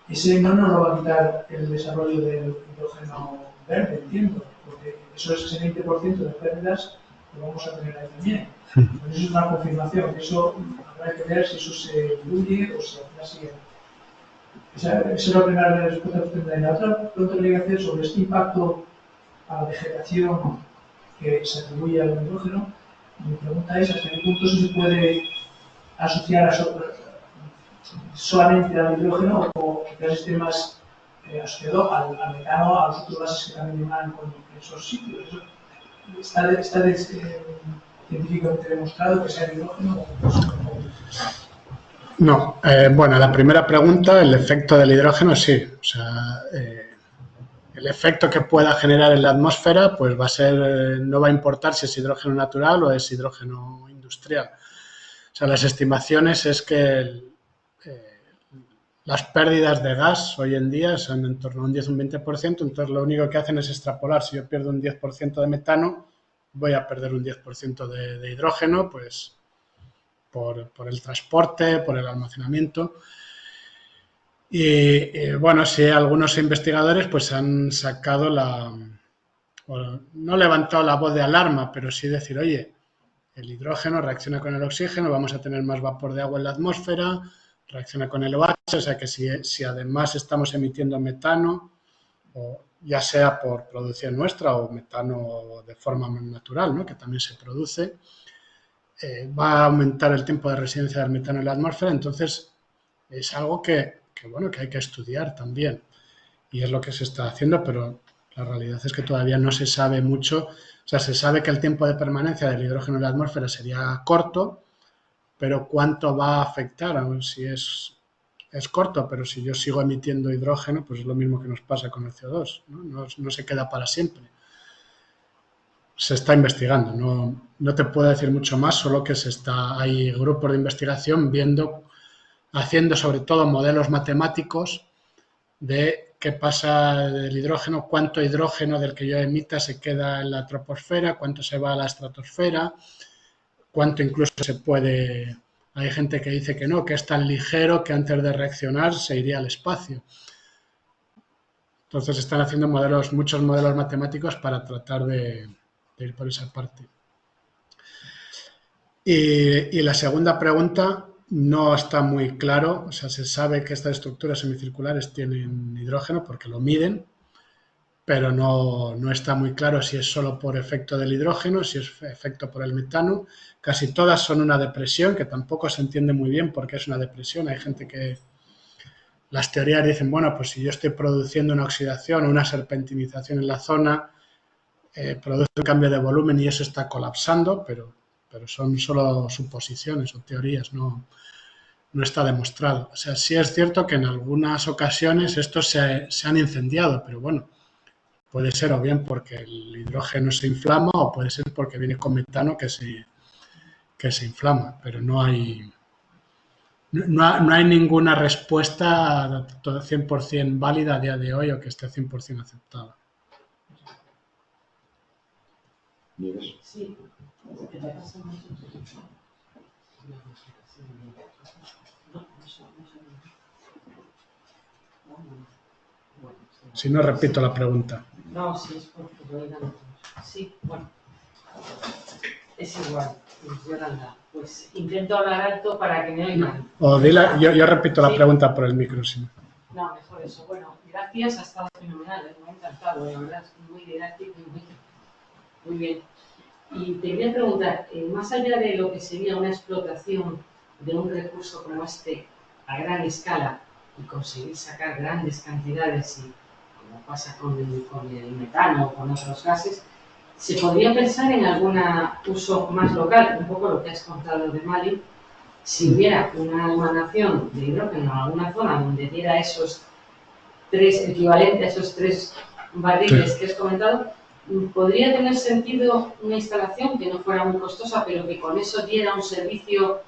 ese no nos lo va a quitar el desarrollo del hidrógeno verde, entiendo, porque eso es ese 20% de pérdidas lo vamos a tener ahí también. Entonces, eso es una confirmación, eso habrá que ver si eso se diluye o si al final sigue. Esa es la primera respuesta que usted me da. La otra pregunta que le voy a hacer sobre este impacto a la vegetación que se atribuye al hidrógeno. Mi pregunta es hasta qué punto eso se puede asociar solamente al hidrógeno o quizás esté más asociado al metano, a los otros gases que también emanan con esos sitios. Está científicamente demostrado que sea el hidrógeno o No, bueno, la primera pregunta, el efecto del hidrógeno, sí. O sea, el efecto que pueda generar en la atmósfera, pues va a ser, no va a importar si es hidrógeno natural o es hidrógeno industrial. O sea, las estimaciones es que las pérdidas de gas hoy en día son en torno a un 10 o un 20%, entonces lo único que hacen es extrapolar. Si yo pierdo un 10% de metano, voy a perder un 10% de hidrógeno, pues por el transporte, por el almacenamiento. Y bueno, sí, algunos investigadores pues han sacado no levantado la voz de alarma, pero sí decir, oye, el hidrógeno reacciona con el oxígeno, vamos a tener más vapor de agua en la atmósfera, reacciona con el OH, o sea que si además estamos emitiendo metano, o ya sea por producción nuestra o metano de forma natural, ¿no?, que también se produce, va a aumentar el tiempo de residencia del metano en la atmósfera, entonces es algo que hay que estudiar también y es lo que se está haciendo, pero la realidad es que todavía no se sabe mucho. O sea, se sabe que el tiempo de permanencia del hidrógeno en la atmósfera sería corto, pero ¿cuánto va a afectar? Si es corto, pero si yo sigo emitiendo hidrógeno, pues es lo mismo que nos pasa con el CO2, ¿no? No se queda para siempre. Se está investigando, no te puedo decir mucho más, solo que hay grupos de investigación viendo haciendo sobre todo modelos matemáticos de qué pasa del hidrógeno, cuánto hidrógeno del que yo emita se queda en la troposfera, cuánto se va a la estratosfera, cuánto incluso se puede... Hay gente que dice que no, que es tan ligero que antes de reaccionar se iría al espacio. Entonces están haciendo muchos modelos matemáticos para tratar de ir por esa parte. Y la segunda pregunta no está muy claro, o sea, se sabe que estas estructuras semicirculares tienen hidrógeno porque lo miden, pero no está muy claro si es solo por efecto del hidrógeno, si es efecto por el metano. Casi todas son una depresión, que tampoco se entiende muy bien por qué es una depresión. Hay gente que las teorías dicen, bueno, pues si yo estoy produciendo una oxidación o una serpentinización en la zona, produce un cambio de volumen y eso está colapsando, pero son solo suposiciones o teorías, no está demostrado. O sea, sí es cierto que en algunas ocasiones estos se han incendiado, pero bueno, puede ser o bien porque el hidrógeno se inflama o puede ser porque viene con metano que se inflama, pero no hay ninguna respuesta 100% válida a día de hoy o que esté 100% aceptada. ¿Nieves? Sí. Si no, repito la pregunta. No, sí, es porque lo oigan todos. Sí, bueno. Es igual, Yolanda. Pues intento hablar alto para que me oigan. O yo repito la pregunta por el micro, sí. No, mejor eso. Bueno, gracias, ha estado fenomenal, me ha encantado, la verdad, es muy didáctico y muy bien. Y te quería preguntar, más allá de lo que sería una explotación de un recurso como este a gran escala y conseguir sacar grandes cantidades, y como pasa con el metano o con otros gases, ¿se podría pensar en algún uso más local? Un poco lo que has contado de Mali. Si hubiera una emanación de hidrógeno en alguna zona donde diera esos equivalente a esos 3 barriles que has comentado, ¿podría tener sentido una instalación que no fuera muy costosa, pero que con eso diera un servicio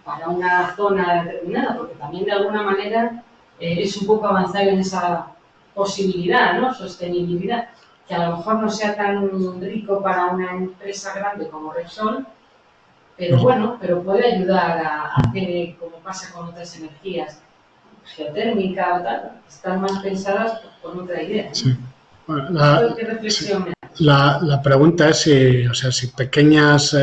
para una zona determinada? Porque también de alguna manera es un poco avanzar en esa posibilidad, ¿no? Sostenibilidad, que a lo mejor no sea tan rico para una empresa grande como Repsol, pero bueno, pero puede ayudar a hacer, como pasa con otras energías, geotérmica o tal, están más pensadas con otra idea, ¿no? Sí. Bueno, ¿qué reflexión me haces? La pregunta es si pequeños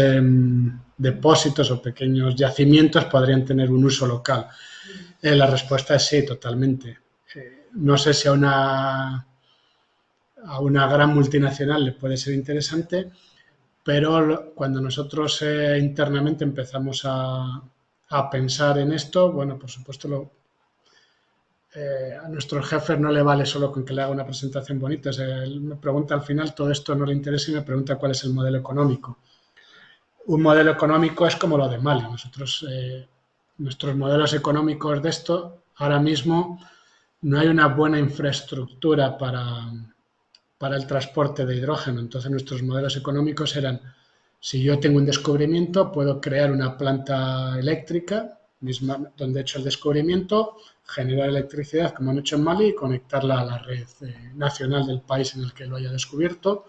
depósitos o pequeños yacimientos podrían tener un uso local. La respuesta es sí, totalmente. No sé si a una gran multinacional le puede ser interesante, pero cuando nosotros internamente empezamos a pensar en esto, bueno, por supuesto a nuestros jefes no le vale solo con que le haga una presentación bonita. Él me pregunta al final, todo esto no le interesa y me pregunta cuál es el modelo económico. Un modelo económico es como lo de Mali. Nuestros modelos económicos de esto, ahora mismo no hay una buena infraestructura para el transporte de hidrógeno. Entonces nuestros modelos económicos eran, si yo tengo un descubrimiento, puedo crear una planta eléctrica donde he hecho el descubrimiento, generar electricidad como han hecho en Mali y conectarla a la red nacional del país en el que lo haya descubierto.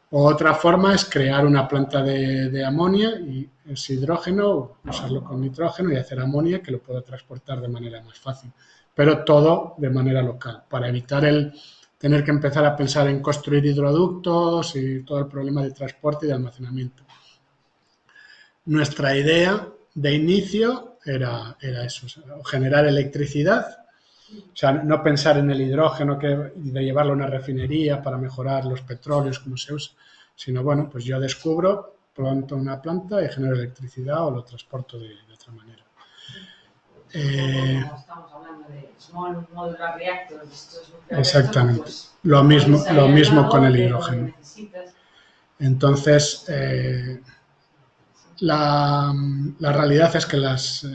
O otra forma es crear una planta de amonia y ese hidrógeno, usarlo con nitrógeno y hacer amonia que lo puedo transportar de manera más fácil. Pero todo de manera local, para evitar el tener que empezar a pensar en construir hidroductos y todo el problema de transporte y de almacenamiento. Nuestra idea de inicio era eso, o sea, generar electricidad, o sea, no pensar en el hidrógeno de llevarlo a una refinería para mejorar los petróleos como se usa, sino bueno, pues yo descubro, planto una planta y genero electricidad o lo transporto de otra manera. Como estamos hablando de small modular reactors, estos Exactamente, pues, lo mismo con el hidrógeno. Entonces, la realidad es que las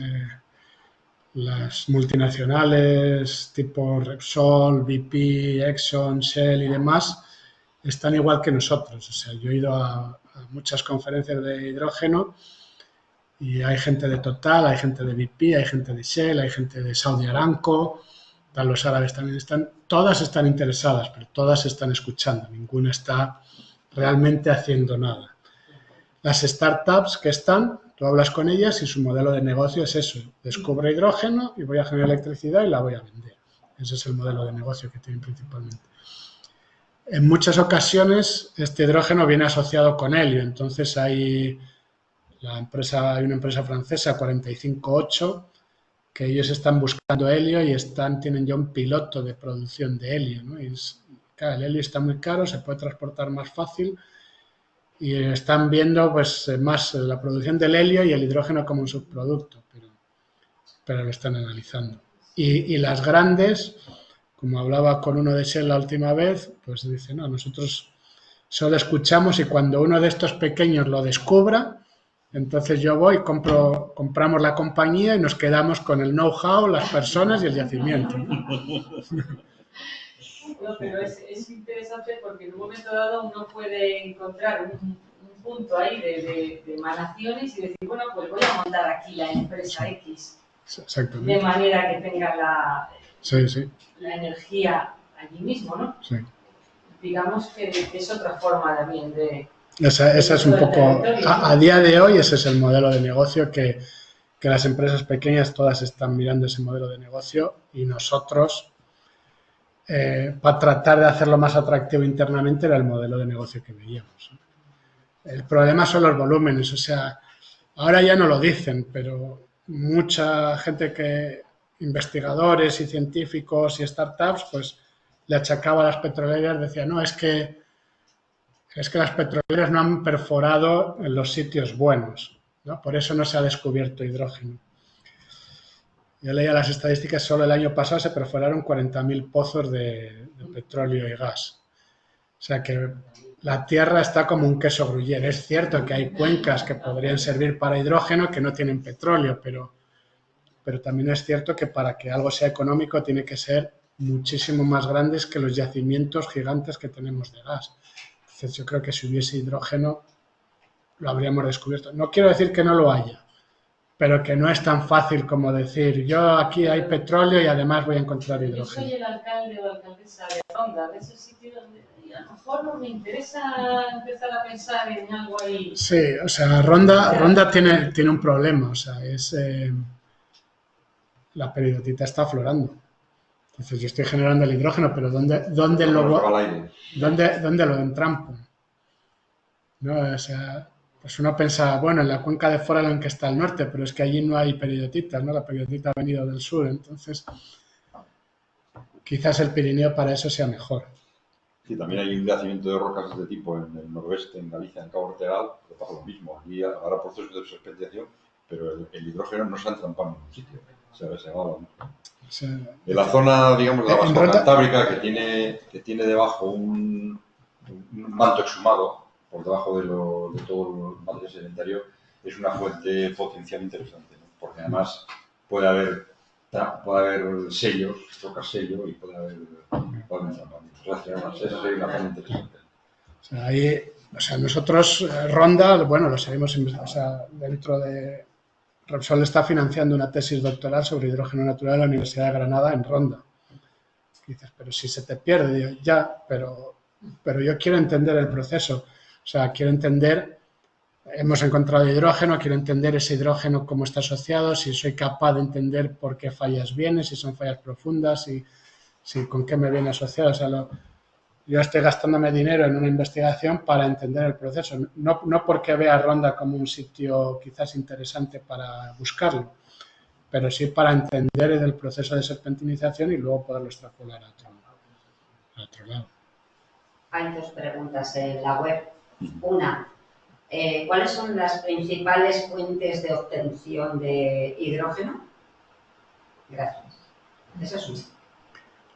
multinacionales tipo Repsol, BP, Exxon, Shell y demás están igual que nosotros. O sea, yo he ido a muchas conferencias de hidrógeno Y hay gente de Total, hay gente de BP, hay gente de Shell, hay gente de Saudi Aramco, los árabes también están, todas están interesadas, pero todas están escuchando, ninguna está realmente haciendo nada. Las startups que están, tú hablas con ellas y su modelo de negocio es eso, descubro hidrógeno y voy a generar electricidad y la voy a vender. Ese es el modelo de negocio que tienen principalmente. En muchas ocasiones este hidrógeno viene asociado con helio, entonces hay una empresa francesa, 458, que ellos están buscando helio y tienen ya un piloto de producción de helio, ¿no? Claro, el helio está muy caro, se puede transportar más fácil y están viendo pues más la producción del helio y el hidrógeno como un subproducto, pero lo están analizando. Y las grandes, como hablaba con uno de Shell la última vez, pues dicen, no, nosotros solo escuchamos y cuando uno de estos pequeños lo descubra, entonces yo voy, compramos la compañía y nos quedamos con el know-how, las personas y el yacimiento. No, pero es interesante porque en un momento dado uno puede encontrar un punto ahí de emanaciones y decir, bueno, pues voy a montar aquí la empresa X. Exactamente. De manera que tenga la energía allí mismo, ¿no? Sí. Digamos que es otra forma también de... Esa es un poco, a día de hoy ese es el modelo de negocio que las empresas pequeñas todas están mirando ese modelo de negocio y nosotros, para tratar de hacerlo más atractivo internamente, era el modelo de negocio que veíamos. El problema son los volúmenes, o sea, ahora ya no lo dicen, pero mucha gente investigadores y científicos y startups, pues le achacaba a las petroleras, decía, no, es que las petroleras no han perforado en los sitios buenos, ¿no? Por eso no se ha descubierto hidrógeno. Yo leía las estadísticas, solo el año pasado se perforaron 40.000 pozos de petróleo y gas. O sea que la tierra está como un queso gruyere. Es cierto que hay cuencas que podrían servir para hidrógeno que no tienen petróleo, pero también es cierto que para que algo sea económico tiene que ser muchísimo más grandes que los yacimientos gigantes que tenemos de gas. Entonces yo creo que si hubiese hidrógeno lo habríamos descubierto. No quiero decir que no lo haya, pero que no es tan fácil como decir yo aquí hay petróleo y además voy a encontrar hidrógeno. Yo soy el alcalde o alcaldesa de Ronda, de ese sitio donde a lo mejor no me interesa empezar a pensar en algo ahí. Sí, o sea, Ronda tiene un problema, o sea, la peridotita está aflorando. Entonces yo estoy generando el hidrógeno, pero ¿dónde lo entrampo? ¿No? O sea, pues uno piensa, bueno, en la cuenca de Foraland que está al norte, pero es que allí no hay peridotitas, ¿no? La peridotita ha venido del sur, entonces quizás el Pirineo para eso sea mejor. Sí, también hay un yacimiento de rocas de este tipo en el noroeste, en Galicia, en Cabo Ortegal, que pasa lo mismo. Aquí ahora procesos de especiación, pero el hidrógeno no se ha entrampado en ningún sitio. Se va a de la zona, digamos, de la vasca cantábrica, que tiene debajo un manto exhumado, por debajo de todo el material sedimentario, es una fuente potencial interesante, ¿no? Porque además puede haber sellos, rocas sello, y puede haber entrampamientos. Esa sería una zona interesante. O sea, nosotros, Ronda, bueno, lo seguimos, o sea, dentro de... Repsol está financiando una tesis doctoral sobre hidrógeno natural en la Universidad de Granada en Ronda. Y dices, pero si se te pierde, digo, ya, pero yo quiero entender el proceso. O sea, quiero entender, hemos encontrado hidrógeno, quiero entender ese hidrógeno cómo está asociado, si soy capaz de entender por qué fallas vienen, si son fallas profundas, si con qué me viene asociado. O sea, yo estoy gastándome dinero en una investigación para entender el proceso, no porque vea Ronda como un sitio quizás interesante para buscarlo, pero sí para entender el proceso de serpentinización y luego poderlo extrapolar a otro lado. Hay dos preguntas en la web. Una, ¿cuáles son las principales fuentes de obtención de hidrógeno? Gracias. Esa es una.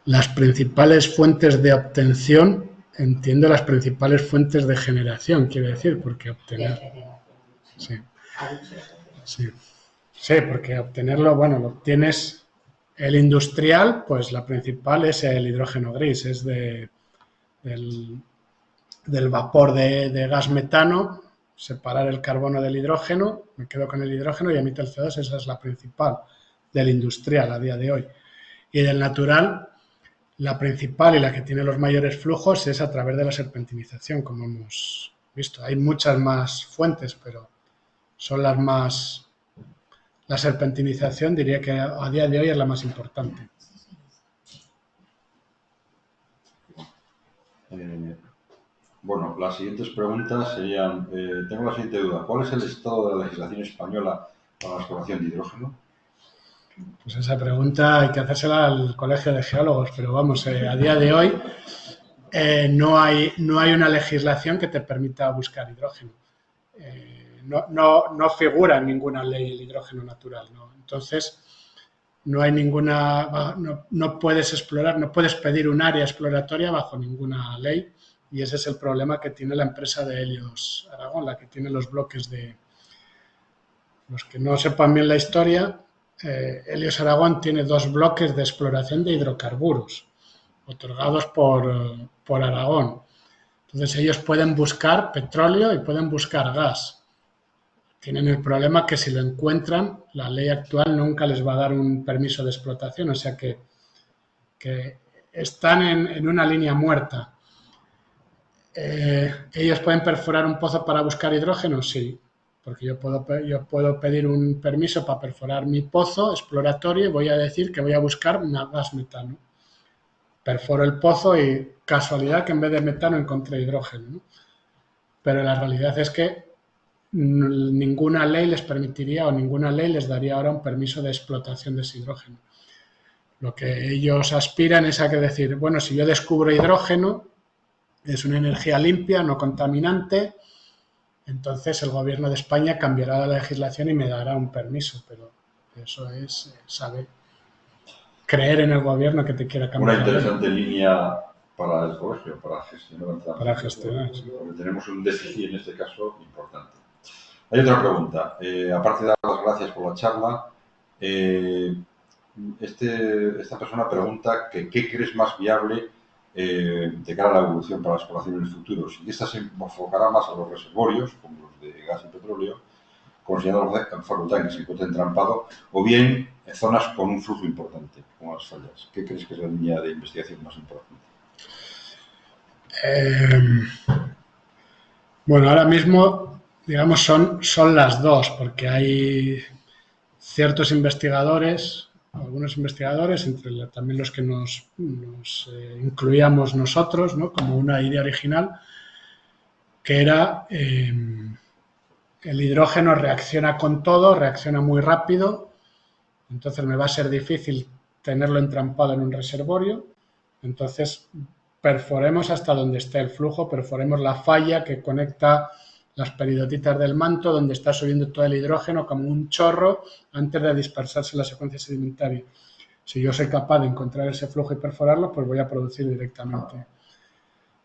Las principales fuentes de obtención, entiendo las principales fuentes de generación, quiere decir, porque obtener... Sí, porque obtenerlo, bueno, lo obtienes el industrial, pues la principal es el hidrógeno gris, es del vapor de gas metano, separar el carbono del hidrógeno, me quedo con el hidrógeno y emite el CO2, esa es la principal, del industrial a día de hoy. Y del natural, la principal y la que tiene los mayores flujos es a través de la serpentinización, como hemos visto. Hay muchas más fuentes, pero son las más... La serpentinización diría que a día de hoy es la más importante. Bueno, las siguientes preguntas serían, tengo la siguiente duda, ¿cuál es el estado de la legislación española para la exploración de hidrógeno? Pues esa pregunta hay que hacérsela al Colegio de Geólogos, pero vamos, a día de hoy no hay una legislación que te permita buscar hidrógeno. No figura en ninguna ley el hidrógeno natural, ¿no? Entonces, no hay ninguna, no puedes explorar, no puedes pedir un área exploratoria bajo ninguna ley, y ese es el problema que tiene la empresa de Helios Aragón, la que tiene los bloques de... Los que no sepan bien la historia, Helios Aragón tiene 2 bloques de exploración de hidrocarburos otorgados por Aragón. Entonces ellos pueden buscar petróleo y pueden buscar gas. Tienen el problema que si lo encuentran, la ley actual nunca les va a dar un permiso de explotación, o sea que están en una línea muerta. ¿Ellos pueden perforar un pozo para buscar hidrógeno? Sí, porque yo puedo pedir un permiso para perforar mi pozo exploratorio y voy a decir que voy a buscar gas metano. Perforo el pozo y casualidad que en vez de metano encontré hidrógeno, ¿no? Pero la realidad es que ninguna ley les permitiría o ninguna ley les daría ahora un permiso de explotación de ese hidrógeno. Lo que ellos aspiran es a que decir, bueno, si yo descubro hidrógeno, es una energía limpia, no contaminante, entonces el gobierno de España cambiará la legislación y me dará un permiso, pero eso es, creer en el gobierno que te quiera cambiar. Una interesante línea para el colegio, para gestionar. Para gestionar, sí. Porque tenemos un déficit en este caso importante. Hay otra pregunta. Aparte de dar las gracias por la charla, esta persona pregunta que qué crees más viable de cara a la evolución para la exploración en el futuro. Si esta se enfocará más a los reservorios, como los de gas y petróleo, considerando la facultad en que se encuentra entrampado, o bien en zonas con un flujo importante, como las fallas. ¿Qué crees que es la línea de investigación más importante? Bueno, ahora mismo, digamos, son las dos, porque hay ciertos investigadores, algunos investigadores, entre también los que nos incluíamos nosotros, ¿no? Como una idea original, que era el hidrógeno reacciona con todo, reacciona muy rápido, entonces me va a ser difícil tenerlo entrampado en un reservorio, entonces perforemos hasta donde esté el flujo, perforemos la falla que conecta las peridotitas del manto, donde está subiendo todo el hidrógeno como un chorro antes de dispersarse en la secuencia sedimentaria. Si yo soy capaz de encontrar ese flujo y perforarlo, pues voy a producir directamente.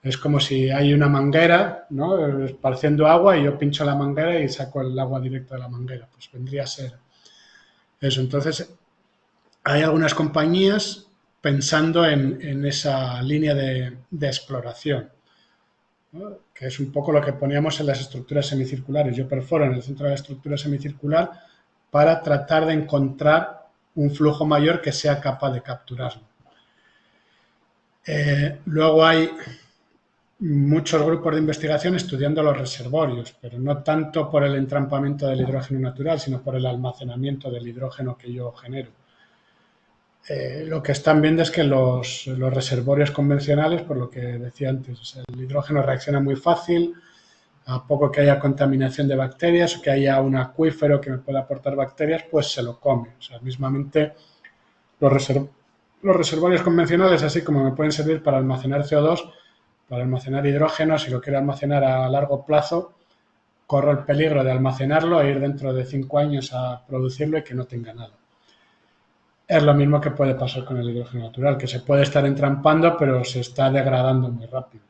Es como si hay una manguera, ¿no?, esparciendo agua y yo pincho la manguera y saco el agua directa de la manguera. Pues vendría a ser eso. Entonces, hay algunas compañías pensando en esa línea de exploración, ¿no?, que es un poco lo que poníamos en las estructuras semicirculares. Yo perforo en el centro de la estructura semicircular para tratar de encontrar un flujo mayor que sea capaz de capturarlo. Luego hay muchos grupos de investigación estudiando los reservorios, pero no tanto por el entrampamiento del hidrógeno natural, sino por el almacenamiento del hidrógeno que yo genero. Lo que están viendo es que los reservorios convencionales, por lo que decía antes, o sea, el hidrógeno reacciona muy fácil, a poco que haya contaminación de bacterias o que haya un acuífero que me pueda aportar bacterias, pues se lo come. O sea, mismamente los reservorios convencionales, así como me pueden servir para almacenar CO2, para almacenar hidrógeno, si lo quiero almacenar a largo plazo, corro el peligro de almacenarlo e ir dentro de 5 años a producirlo y que no tenga nada. Es lo mismo que puede pasar con el hidrógeno natural, que se puede estar entrampando, pero se está degradando muy rápido.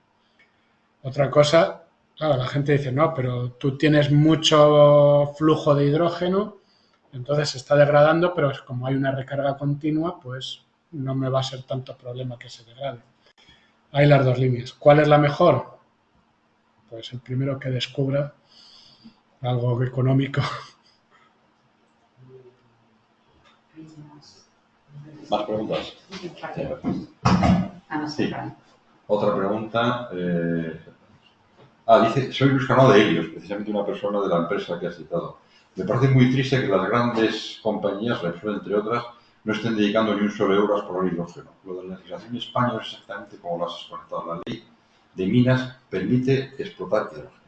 Otra cosa, claro, la gente dice, no, pero tú tienes mucho flujo de hidrógeno, entonces se está degradando, pero como hay una recarga continua, pues no me va a ser tanto problema que se degrade. Hay las dos líneas. ¿Cuál es la mejor? Pues el primero que descubra algo económico. ¿Más preguntas? No sé, Sí. Otra pregunta. Dice, soy Luis Cano de Helios, precisamente una persona de la empresa que has citado. Me parece muy triste que las grandes compañías, Repsol entre otras, no estén dedicando ni un solo euro a explorar hidrógeno. Lo de la legislación española es exactamente como lo has expresado. La ley de minas permite explotar hidrógeno.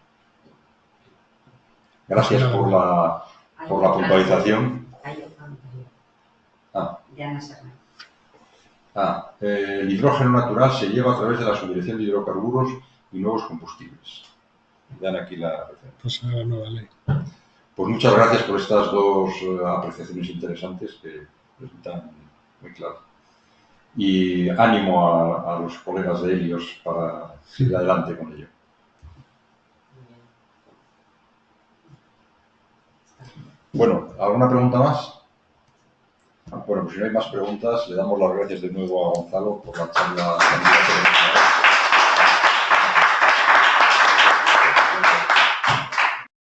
Gracias por la puntualización. Hay otro anterior. Ah. De Ana Serrano. El hidrógeno natural se lleva a través de la subdirección de hidrocarburos y nuevos combustibles. Dan aquí la referencia. Pues a la nueva ley. Pues muchas gracias por estas dos apreciaciones interesantes que resultan muy claras. Y ánimo a los colegas de Helios para seguir adelante con ello. Bueno, ¿alguna pregunta más? Bueno, pues si no hay más preguntas, le damos las gracias de nuevo a Gonzalo por la charla.